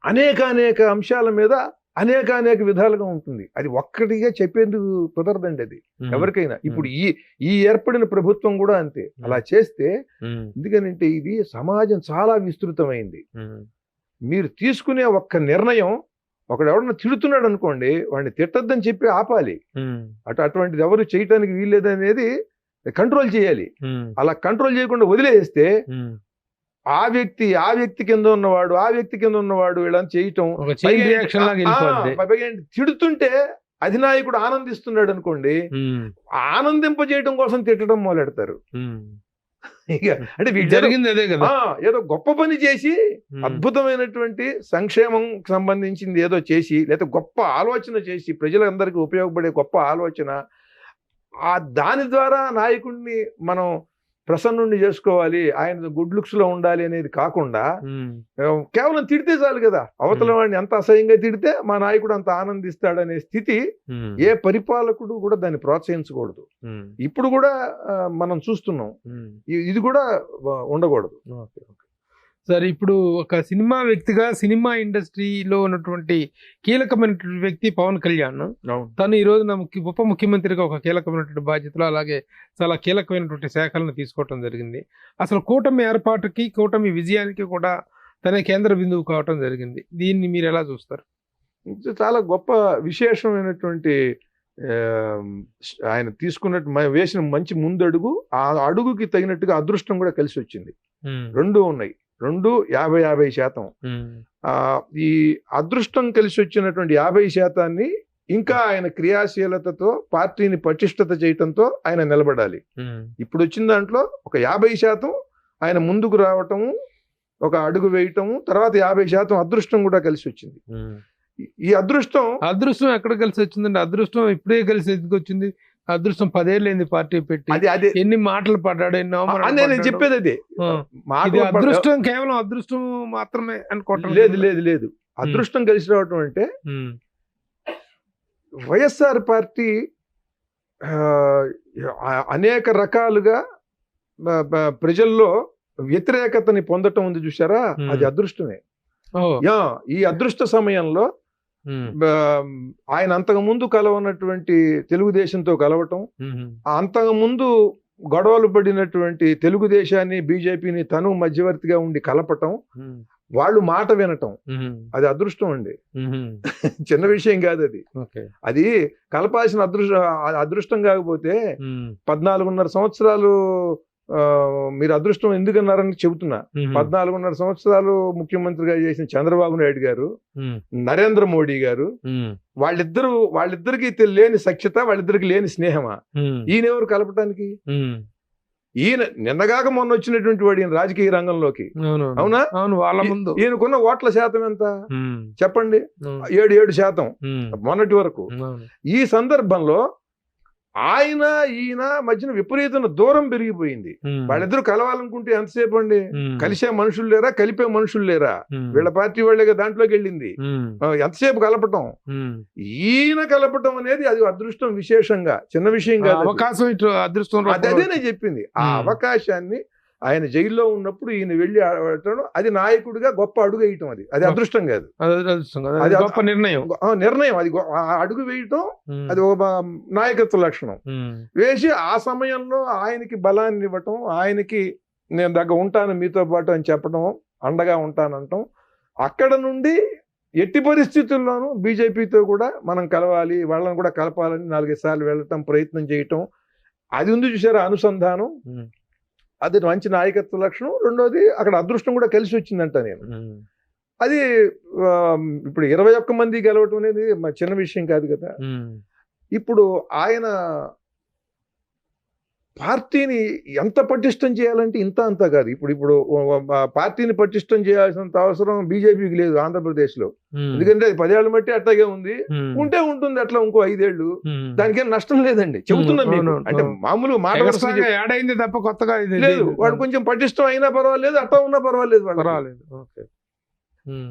[SPEAKER 3] అనేక అంశాల మీద అనేక విధాలుగా ఉంటుంది. అది ఒక్కటిగా చెప్పేందుకు కుదరదండి అది ఎవరికైనా. ఇప్పుడు ఈ ఏర్పడిన ప్రభుత్వం కూడా అంతే. అలా చేస్తే ఎందుకనంటే ఇది సమాజం చాలా విస్తృతమైంది. మీరు తీసుకునే ఒక్క నిర్ణయం, ఒకడెవడన్నా తిడుతున్నాడు అనుకోండి, వాడిని తిట్టద్దని చెప్పి ఆపాలి. అటువంటిది ఎవరు చేయటానికి వీల్లేదనేది కంట్రోల్ చేయాలి. అలా కంట్రోల్ చేయకుండా వదిలేస్తే ఆ వ్యక్తి కింద ఉన్నవాడు వీళ్ళని చేయటం, తిడుతుంటే అధినాయకుడు ఆనందిస్తున్నాడు అనుకోండి, ఆనందింపజేయడం కోసం తిట్టడం మొదలెడతారు. ఇక అంటే
[SPEAKER 2] జరిగింది అదే కదా,
[SPEAKER 3] ఏదో గొప్ప పని చేసి అద్భుతమైనటువంటి సంక్షేమం సంబంధించింది ఏదో చేసి, లేదా గొప్ప ఆలోచన చేసి ప్రజలందరికీ ఉపయోగపడే గొప్ప ఆలోచన, దాని ద్వారా నాయకుడిని మనం ప్రసన్నుడిని చేసుకోవాలి, ఆయన గుడ్ లుక్స్ లో ఉండాలి అనేది కాకుండా కేవలం తిడితే చాలు కదా, అవతల వాడిని ఎంత అసహ్యంగా తిడితే మా నాయకుడు అంత ఆనందిస్తాడనే స్థితి ఏ పరిపాలకుడు కూడా దాన్ని ప్రోత్సహించకూడదు. ఇప్పుడు కూడా మనం చూస్తున్నాం, ఇది కూడా ఉండకూడదు.
[SPEAKER 2] సరే, ఇప్పుడు ఒక సినిమా వ్యక్తిగా సినిమా ఇండస్ట్రీలో ఉన్నటువంటి కీలకమైనటువంటి వ్యక్తి పవన్ కళ్యాణ్, తను ఈ రోజున ఉప ముఖ్యమంత్రిగా ఒక కీలకమైనటువంటి బాధ్యతలు, అలాగే చాలా కీలకమైనటువంటి శాఖలను తీసుకోవటం జరిగింది. అసలు కూటమి ఏర్పాటుకి, కూటమి విజయానికి కూడా తనే కేంద్ర బిందువు కావటం జరిగింది. దీన్ని మీరు ఎలా చూస్తారు?
[SPEAKER 3] చాలా గొప్ప విశేషమైనటువంటి ఆయన తీసుకున్నట్టు వేసిన మంచి ముందడుగు, ఆ అడుగుకి తగినట్టుగా అదృష్టం కూడా కలిసి వచ్చింది. రెండు ఉన్నాయి, 50% ఈ అదృష్టం కలిసి వచ్చినటువంటి 50% ఇంకా ఆయన క్రియాశీలతతో పార్టీని పటిష్టత చేయటంతో ఆయన నిలబడాలి. ఇప్పుడు వచ్చిన దాంట్లో ఒక 50% ఆయన ముందుకు రావటము, ఒక అడుగు వేయటము, తర్వాత 50% అదృష్టం కూడా కలిసి వచ్చింది. ఈ అదృష్టం
[SPEAKER 2] ఎక్కడ కలిసి వచ్చిందండి? అదృష్టం ఇప్పుడే కలిసి ఎందుకు వచ్చింది? అదృష్టం 10 ఏళ్ళైంది పార్టీ పెట్టి, ఎన్ని మాటలు పడ్డాడు,
[SPEAKER 3] నేను చెప్పేది అదే.
[SPEAKER 2] అదృష్టం కేవలం అదృష్టం మాత్రమే అనుకోవటం
[SPEAKER 3] లేదు. అదృష్టం కలిసి రావటం అంటే వైఎస్ఆర్ పార్టీ అనేక రకాలుగా ప్రజల్లో వ్యతిరేకతని పొందటం ఉంది చూసారా, అది అదృష్టమే. ఈ అదృష్ట సమయంలో ఆయన అంతకు ముందు కలవనటువంటి తెలుగుదేశంతో కలవటం, అంతకు ముందు గొడవలు పడినటువంటి తెలుగుదేశాన్ని బీజేపీని తను మధ్యవర్తిగా ఉండి కలపటం, వాళ్ళు మాట వినటం, అది అదృష్టం అండి. చిన్న విషయం కాదు అది. అది కలపాల్సిన అదృష్టం కాకపోతే 14.5 సంవత్సరాలు మీరు అదృష్టం ఎందుకన్నారని చెబుతున్నా. 14.5 సంవత్సరాలు ముఖ్యమంత్రిగా చేసిన చంద్రబాబు నాయుడు గారు, నరేంద్ర మోడీ గారు, వాళ్ళిద్దరికి లేని సఖ్యత, వాళ్ళిద్దరికి లేని స్నేహమా? ఈయనెవరు కలపటానికి? ఈయన నిన్నగాక మొన్న వచ్చినటువంటి వాడు ఈయన రాజకీయ రంగంలోకి, అవునా? ఈయనకున్న ఓట్ల శాతం ఎంత చెప్పండి? 7% మొన్నటి వరకు. ఈ సందర్భంలో ఈయన మధ్యన విపరీతమైన దూరం పెరిగిపోయింది. వాళ్ళిద్దరు కలవాలనుకుంటే ఎంతసేపు అండి? కలిసే మనుషులు లేరా, కలిపే మనుషులు లేరా? వీళ్ళ పార్టీ వాళ్ళే దాంట్లోకి వెళ్ళింది. ఎంతసేపు కలపటం, ఈయన కలపటం అనేది అది అదృష్టం. విశేషంగా చిన్న విషయం కాదు,
[SPEAKER 2] అవకాశం అదృష్టం.
[SPEAKER 3] అదే నేను చెప్పింది. ఆ అవకాశాన్ని ఆయన జైల్లో ఉన్నప్పుడు ఈయన వెళ్ళి ఆడటం, అది నాయకుడిగా గొప్ప అడుగు వేయటం, అది అదృష్టం కాదు,
[SPEAKER 2] అది గొప్ప నిర్ణయం.
[SPEAKER 3] అది అడుగు వేయటం, అది ఒక నాయకత్వ లక్షణం. వేసి ఆ సమయంలో ఆయనకి బలాన్ని ఇవ్వటం, ఆయనకి నేను దగ్గర ఉంటాను మీతో పాటు అని చెప్పడం, అండగా ఉంటానంటాం. అక్కడ నుండి ఎట్టి పరిస్థితుల్లోనూ బీజేపీతో కూడా మనం కలవాలి, వాళ్ళని కూడా కలపాలని 4 సార్లు వెళ్ళటం, ప్రయత్నం చేయటం, అది ఉంది చూసారా అనుసంధానం. అది మంచి నాయకత్వ లక్షణం. రెండోది అక్కడ అదృష్టం కూడా కలిసి వచ్చిందంట. నేను అది ఇప్పుడు 21 మంది గెలవటం అనేది చిన్న విషయం కాదు కదా. ఇప్పుడు ఆయన పార్టీని ఎంత పటిష్టం చేయాలంటే ఇంత అంతా కాదు. ఇప్పుడు పార్టీని పటిష్టం చేయాల్సినంత అవసరం బీజేపీకి లేదు ఆంధ్రప్రదేశ్ లో. ఎందుకంటే అది 10 ఏళ్ళ బట్టి అట్లాగే ఉంది, ఉంటే ఉంటుంది అట్లా ఇంకో 5 ఏళ్ళు. దానికేం నష్టం లేదండి, చెబుతున్నాం మీకు. అంటే మామూలు మాట
[SPEAKER 2] తప్ప కొత్తగా
[SPEAKER 3] లేదు. వాడు కొంచెం పటిష్టం అయినా పర్వాలేదు, అట్లా ఉన్నా పర్వాలేదు.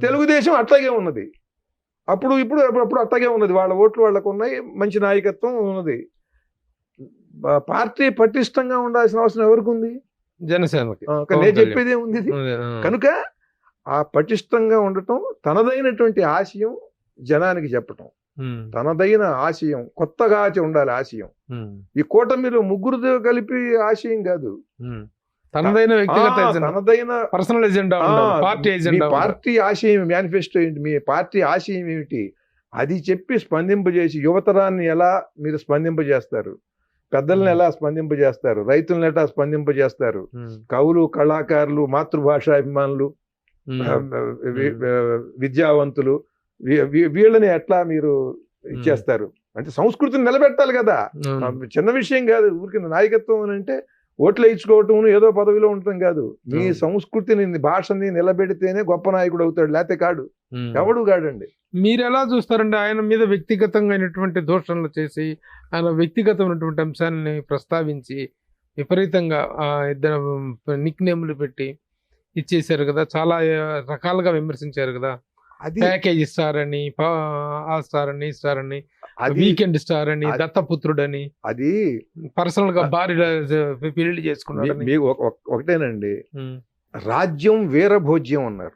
[SPEAKER 3] తెలుగుదేశం అట్లాగే ఉన్నది, ఇప్పుడు అట్లాగే ఉన్నది. వాళ్ళ ఓట్లు వాళ్ళకు ఉన్నాయి, మంచి నాయకత్వం ఉన్నది. పార్టీ పటిష్టంగా ఉండాల్సిన అవసరం ఎవరికి ఉంది?
[SPEAKER 2] జనసేనకి.
[SPEAKER 3] నేను చెప్పేదే ఉంది ఇది. కనుక ఆ పటిష్టంగా ఉండటం, తనదైనటువంటి ఆశయం జనానికి చెప్పటం, తనదైన ఆశయం కొత్తగా ఉండాలి. ఆశయం ఈ కూటమిలో ముగ్గురుతో కలిపి ఆశయం కాదు,
[SPEAKER 2] తనదైన
[SPEAKER 3] పర్సనల్
[SPEAKER 2] ఎజెండా,
[SPEAKER 3] పార్టీ ఆశయం, మేనిఫెస్టో ఏంటి, మీ పార్టీ ఆశయం ఏమిటి, అది చెప్పి స్పందింపజేసి యువతరాన్ని ఎలా మీరు స్పందింపజేస్తారు, పెద్దలను ఎలా స్పందింపజేస్తారు, రైతులను ఎలా స్పందింపజేస్తారు, కవులు, కళాకారులు, మాతృభాషాభిమానులు, విద్యావంతులు, వీళ్ళని ఎట్లా మీరు ఇచ్చేస్తారు అంటే సంస్కృతిని నిలబెట్టాలి కదా. చిన్న విషయం కాదు ఊరికి నాయకత్వం అని అంటే ఓట్లు ఇచ్చుకోవటం, ఏదో పదవిలో ఉండటం కాదు. మీ సంస్కృతిని, భాషని నిలబెడితేనే గొప్ప నాయకుడు అవుతాడు, లేకపోతే కాడు, ఎవడు కాడండి.
[SPEAKER 2] మీరు ఎలా చూస్తారండి ఆయన మీద వ్యక్తిగతంగా అయినటువంటి దోషణలు చేసి, ఆయన వ్యక్తిగతమైనటువంటి అంశాన్ని ప్రస్తావించి విపరీతంగా ఇద్దరు నిక్ నేమ్లు పెట్టి ఇచ్చేసారు కదా, చాలా రకాలుగా విమర్శించారు కదా.
[SPEAKER 3] అది
[SPEAKER 2] ప్యాకేజ్ ఇస్తారని, ఆ స్టార్ అని, స్టార్ అని, వీకెండ్ స్టార్ అని, దత్తపుత్రుడని,
[SPEAKER 3] అది
[SPEAKER 2] పర్సనల్ గా భార్య పెళ్లి చేసుకున్నాడు.
[SPEAKER 3] ఒకటేనండి, రాజ్యం వీరభోజ్యం అన్నారు.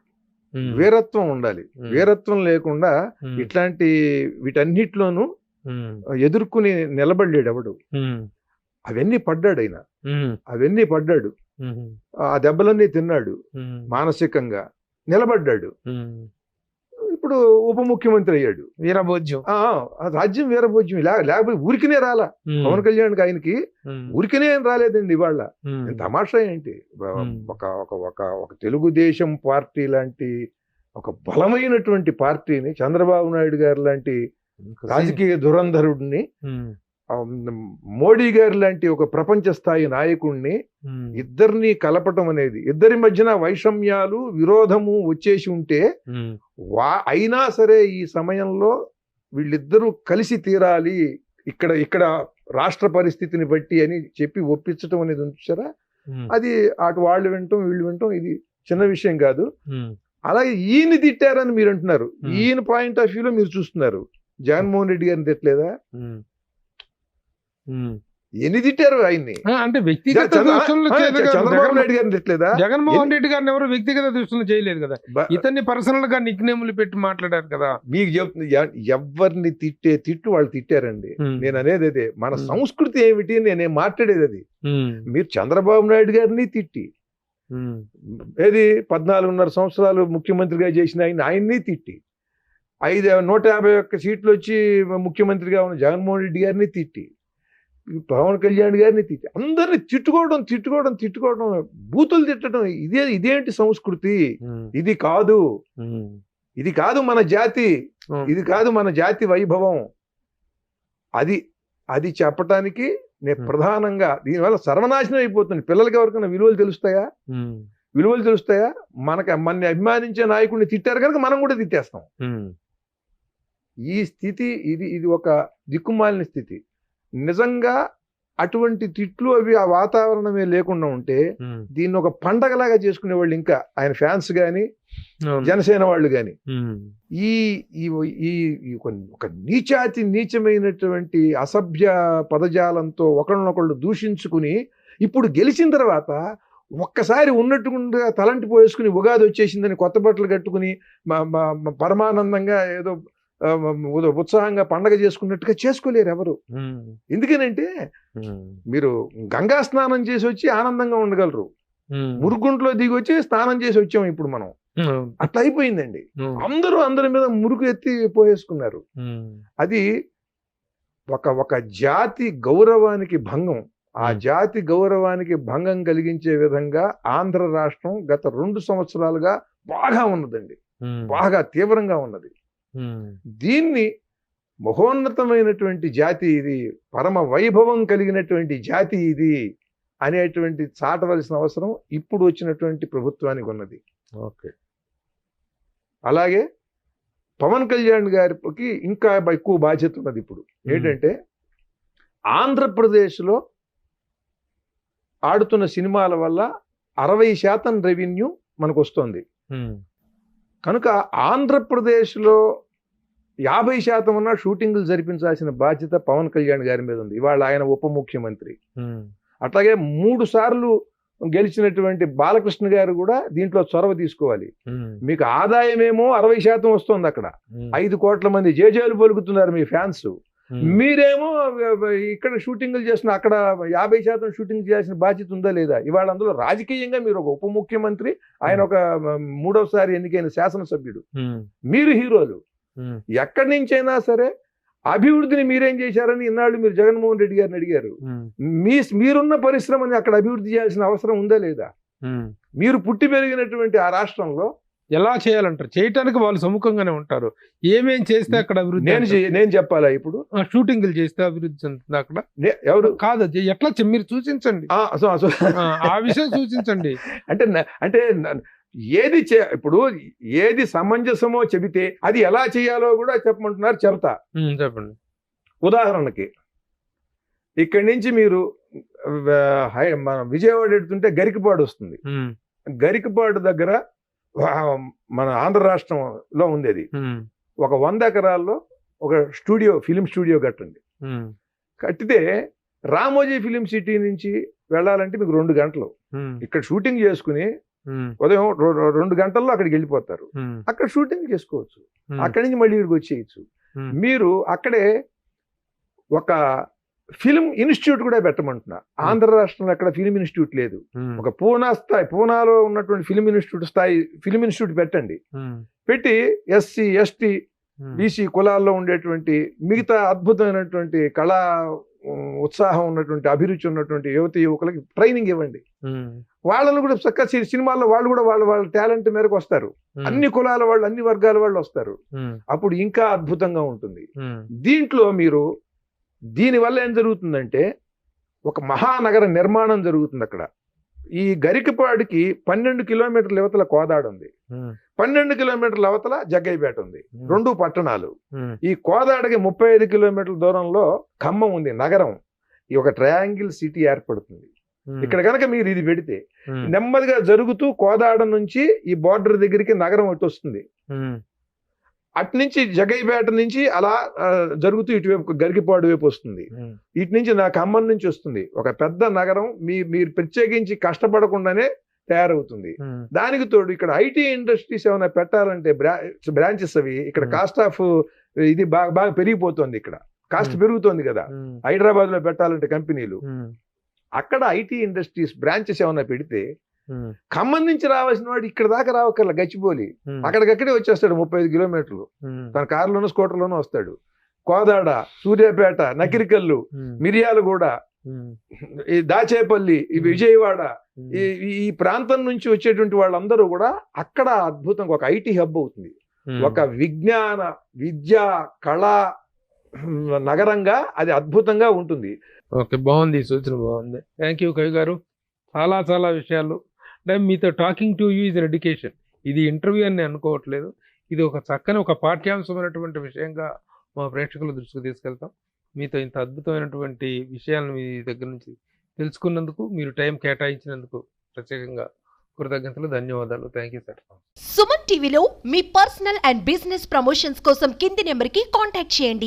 [SPEAKER 3] వీరత్వం ఉండాలి, వీరత్వం లేకుండా ఇట్లాంటి వీటన్నిటిలోనూ ఎదుర్కొని నిలబడలేడు ఎవడు. అవన్నీ పడ్డాడు ఆయన, అవన్నీ పడ్డాడు, ఆ దెబ్బలన్నీ తిన్నాడు, మానసికంగా నిలబడ్డాడు. ఇప్పుడు ఉప ముఖ్యమంత్రి అయ్యాడు.
[SPEAKER 2] వీరభోజ్యం,
[SPEAKER 3] రాజ్యం వీరభోజ్యం. లేకపోతే ఊరికినే రాలా పవన్ కళ్యాణ్కి, ఆయనకి ఊరికినే రాలేదండి. ఇవాళ తమాషా ఏంటి, ఒక తెలుగుదేశం పార్టీ లాంటి ఒక బలమైనటువంటి పార్టీని, చంద్రబాబు నాయుడు గారు లాంటి రాజకీయ దురంధరుడిని, మోడీ గారు లాంటి ఒక ప్రపంచ స్థాయి నాయకుడిని ఇద్దరిని కలపటం అనేది, ఇద్దరి మధ్యన వైషమ్యాలు, విరోధము వచ్చేసి ఉంటే అయినా సరే ఈ సమయంలో వీళ్ళిద్దరూ కలిసి తీరాలి ఇక్కడ రాష్ట్ర పరిస్థితిని బట్టి అని చెప్పి ఒప్పించటం అనేది ఉంచారా, అది అటు వాళ్ళు వింటాం వీళ్ళు వింటాం, ఇది చిన్న విషయం కాదు. అలాగే ఈయన తిట్టారని మీరు అంటున్నారు, ఈయన పాయింట్ ఆఫ్ వ్యూలో మీరు చూస్తున్నారు. జగన్మోహన్ రెడ్డి గారిని తిట్టలేదా? ఎన్ని తిట్టారు ఆయన్ని
[SPEAKER 2] అంటే వ్యక్తిగత
[SPEAKER 3] చంద్రబాబు నాయుడు గారిని తిట్టలేదా?
[SPEAKER 2] జగన్మోహన్ రెడ్డి గారిని ఎవరు వ్యక్తిగత దృష్టిలో చేయలేదు కదా, ఇతన్ని పర్సనల్ గా నిక్ నేములు పెట్టి మాట్లాడారు కదా.
[SPEAKER 3] మీకు చెప్తుంది, ఎవరిని తిట్టు వాళ్ళు తిట్టారండి. నేను అనేది అదే, మన సంస్కృతి ఏమిటి నేనే మాట్లాడేది అది. మీరు చంద్రబాబు నాయుడు గారిని తిట్టి, ఏది 14.5 సంవత్సరాలు ముఖ్యమంత్రిగా చేసిన ఆయన్ని తిట్టి, 151 సీట్లు వచ్చి ముఖ్యమంత్రిగా ఉన్న జగన్మోహన్ రెడ్డి గారిని తిట్టి, పవన్ కళ్యాణ్ గారిని తిట్టి, అందరిని తిట్టుకోవడం, బూతులు తిట్టడం, ఇదేంటి సంస్కృతి? ఇది కాదు మన జాతి, ఇది కాదు మన జాతి వైభవం. అది చెప్పటానికి నేను ప్రధానంగా, దీనివల్ల సర్వనాశనం అయిపోతుంది. పిల్లలకి ఎవరికైనా విలువలు తెలుస్తాయా? మన అభిమానించే నాయకుడిని తిట్టారు కనుక మనం కూడా తిట్టేస్తాం. ఈ స్థితి, ఇది ఒక దిక్కుమాలిన స్థితి. నిజంగా అటువంటి తిట్లు అవి ఆ వాతావరణమే లేకుండా ఉంటే దీన్ని ఒక పండగలాగా చేసుకునేవాళ్ళు, ఇంకా ఆయన ఫ్యాన్స్ గాని జనసేన వాళ్ళు గాని. ఒక నీచమైనటువంటి అసభ్య పదజాలంతో ఒకళ్ళనొకళ్ళు దూషించుకుని, ఇప్పుడు గెలిచిన తర్వాత ఒక్కసారి ఉన్నట్టుగా తలంటి పోయేసుకుని ఉగాది వచ్చేసిందని కొత్త బట్టలు కట్టుకుని పరమానందంగా ఏదో ఉత్సాహంగా పండగ చేసుకున్నట్టుగా చేసుకోలేరు ఎవరు. ఎందుకనంటే మీరు గంగా స్నానం చేసి వచ్చి ఆనందంగా ఉండగలరు, మురుగుంట్లో దిగి వచ్చి స్నానం చేసి వచ్చాం ఇప్పుడు మనం, అట్లా అయిపోయిందండి. అందరి మీద మురుగు ఎత్తి పోయేసుకున్నారు. అది ఒక జాతి గౌరవానికి భంగం. ఆ జాతి గౌరవానికి భంగం కలిగించే విధంగా ఆంధ్ర రాష్ట్రం గత 2 సంవత్సరాలుగా బాగా ఉన్నదండి, బాగా తీవ్రంగా ఉన్నది. దీన్ని మహోన్నతమైనటువంటి జాతి ఇది, పరమ వైభవం కలిగినటువంటి జాతి ఇది అనేటువంటి చాటవలసిన అవసరం ఇప్పుడు వచ్చినటువంటి ప్రభుత్వానికి ఉన్నది.
[SPEAKER 2] ఓకే.
[SPEAKER 3] అలాగే పవన్ కళ్యాణ్ గారికి ఇంకా ఎక్కువ బాధ్యత ఉన్నది. ఇప్పుడు ఏంటంటే ఆంధ్రప్రదేశ్లో ఆడుతున్న సినిమాల వల్ల 60% రెవెన్యూ మనకు వస్తుంది. కనుక ఆంధ్రప్రదేశ్లో 50% ఉన్న షూటింగ్లు జరిపించాల్సిన బాధ్యత పవన్ కళ్యాణ్ గారి మీద ఉంది. ఇవాళ ఆయన ఉప ముఖ్యమంత్రి. అట్లాగే 3 సార్లు గెలిచినటువంటి బాలకృష్ణ గారు కూడా దీంట్లో చొరవ తీసుకోవాలి. మీకు ఆదాయమేమో 60% వస్తుంది, అక్కడ 5 కోట్ల మంది జేజేలు పలుకుతున్నారు మీ ఫ్యాన్స్. మీరేమో ఇక్కడ షూటింగ్లు చేస్తున్న అక్కడ 50% షూటింగ్ చేయాల్సిన బాధ్యత ఉందా లేదా? ఇవాళ అందులో రాజకీయంగా మీరు ఒక ఉప ముఖ్యమంత్రి, ఆయన ఒక 3వసారి ఎన్నికైన శాసనసభ్యుడు, మీరు హీరోలు. ఎక్కడి నుంచైనా సరే అభివృద్ధిని మీరేం చేశారని ఇన్నాళ్ళు మీరు జగన్మోహన్ రెడ్డి గారిని అడిగారు. మీరున్న పరిశ్రమని అక్కడ అభివృద్ధి చేయాల్సిన అవసరం ఉందా లేదా? మీరు పుట్టి పెరిగినటువంటి ఆ రాష్ట్రంలో
[SPEAKER 2] ఎలా చేయాలంటారు? చేయటానికి వాళ్ళు సముఖంగానే ఉంటారు. ఏమేం చేస్తే అక్కడ అభివృద్ధి
[SPEAKER 3] నేను చెప్పాలా? ఇప్పుడు
[SPEAKER 2] షూటింగ్లు చేస్తే అభివృద్ధి చెందుతుంది అక్కడ?
[SPEAKER 3] ఎవరు
[SPEAKER 2] కాదు, ఎట్లా మీరు సూచించండి, ఆ విషయం సూచించండి.
[SPEAKER 3] అంటే ఏది ఇప్పుడు ఏది సమంజసమో చెబితే అది ఎలా చేయాలో కూడా చెప్పమంటున్నారు. చెప్పండి. ఉదాహరణకి ఇక్కడి నుంచి మీరు మన విజయవాడ ఎడుతుంటే గరికపాడు వస్తుంది. గరికపాడు దగ్గర మన ఆంధ్ర రాష్ట్రంలో ఉంది. అది ఒక 100 ఎకరాల్లో ఒక ఫిలిం స్టూడియో కట్టండి. కట్టితే రామోజీ ఫిలిం సిటీ నుంచి వెళ్ళాలంటే మీకు 2 గంటలు. ఇక్కడ షూటింగ్ చేసుకుని ఉదయం 2 గంటల్లో అక్కడికి వెళ్ళిపోతారు. అక్కడ షూటింగ్ చేసుకోవచ్చు. అక్కడి నుంచి మళ్ళీ ఇక్కడికి వచ్చేయచ్చు. మీరు అక్కడే ఒక ఫిలిం ఇన్స్టిట్యూట్ కూడా పెట్టమంటున్నా. ఆంధ్ర రాష్ట్రంలో అక్కడ ఫిలిం ఇన్స్టిట్యూట్ లేదు. ఒక పూనాలో ఉన్నటువంటి ఫిలిం ఇన్స్టిట్యూట్ పెట్టండి. పెట్టి ఎస్సీ, ఎస్టీ, బీసీ కులాల్లో ఉండేటువంటి మిగతా అద్భుతమైనటువంటి కళా ఉత్సాహం ఉన్నటువంటి అభిరుచి ఉన్నటువంటి యువకులకి ట్రైనింగ్ ఇవ్వండి. వాళ్ళను కూడా చక్కగా సినిమాల్లో వాళ్ళు కూడా వాళ్ళ టాలెంట్ మేరకు వస్తారు. అన్ని కులాల వాళ్ళు, అన్ని వర్గాల వాళ్ళు వస్తారు. అప్పుడు ఇంకా అద్భుతంగా ఉంటుంది. దీంట్లో మీరు దీనివల్ల ఏం జరుగుతుందంటే ఒక మహానగర నిర్మాణం జరుగుతుంది అక్కడ. ఈ గరికపాడికి 12 కిలోమీటర్ల యువతల కోదాడ ఉంది, 12 కిలోమీటర్ల అవతల జగ్గయ్యపేట ఉంది. 2 పట్టణాలు. ఈ కోదాడకి 35 కిలోమీటర్ల దూరంలో ఖమ్మం ఉంది నగరం. ఈ ఒక ట్రయాంగిల్ సిటీ ఏర్పడుతుంది. ఇక్కడ కనుక మీరు ఇది పెడితే నెమ్మదిగా జరుగుతూ కోదాడ నుంచి ఈ బోర్డర్ దగ్గరికి నగరం అటు వస్తుంది. అట్నుంచి జగ్గయ్యపేట నుంచి అలా జరుగుతూ ఇటువైపు గరికపాడు వైపు వస్తుంది. ఇటు నుంచి నా ఖమ్మం నుంచి వస్తుంది. ఒక పెద్ద నగరం మీరు ప్రత్యేకించి కష్టపడకుండానే తయారవుతుంది. దానికి తోడు ఇక్కడ ఐటీ ఇండస్ట్రీస్ ఏమైనా పెట్టాలంటే బ్రాంచెస్ అవి ఇక్కడ కాస్ట్ ఆఫ్ ఇది బాగా పెరిగిపోతుంది. ఇక్కడ కాస్ట్ పెరుగుతోంది కదా. హైదరాబాద్ లో పెట్టాలంటే కంపెనీలు, అక్కడ ఐటీ ఇండస్ట్రీస్ బ్రాంచెస్ ఏమైనా పెడితే ఖమ్మం నుంచి రావాల్సిన వాడు ఇక్కడ దాకా రావక్కర్లా. గచ్చిబౌలి అక్కడికక్కడే వచ్చేస్తాడు. 35 కిలోమీటర్లు తన కారులోనూ స్కూటర్లోనూ వస్తాడు. కోదాడ, సూర్యాపేట, నకిరికల్లు, మిర్యాలగూడ, ఈ దాచేపల్లి, ఈ విజయవాడ, ఈ ప్రాంతం నుంచి వచ్చేటువంటి వాళ్ళందరూ కూడా అక్కడ అద్భుతంగా ఒక ఐటీ హబ్ అవుతుంది. ఒక విజ్ఞాన, విద్య, కళ నగరంగా అది అద్భుతంగా ఉంటుంది.
[SPEAKER 2] ఓకే, బాగుంది, సూచన బాగుంది. థ్యాంక్ యూ కవి గారు. చాలా విషయాలు అంటే మీతో talking to you is education. ఇది ఇంటర్వ్యూ అని నేను అనుకోవట్లేదు. ఇది ఒక చక్కని ఒక పాఠ్యాంశమైనటువంటి విషయంగా మా ప్రేక్షకుల దృష్టికి తీసుకెళ్తాం. మీతో ఇంత అద్భుతమైనటువంటి విషయాలను మీ దగ్గర నుంచి తెలుసుకున్నందుకు, మీరు టైం కేటాయించినందుకు ప్రత్యేకంగా కృతజ్ఞతలు, ధన్యవాదాలు. Thank you sir.
[SPEAKER 4] సుమన్ టీవీలో మీ పర్సనల్ అండ్ బిజినెస్ ప్రమోషన్స్ కోసం కింది నెంబర్కి కాంటాక్ట్ చేయండి.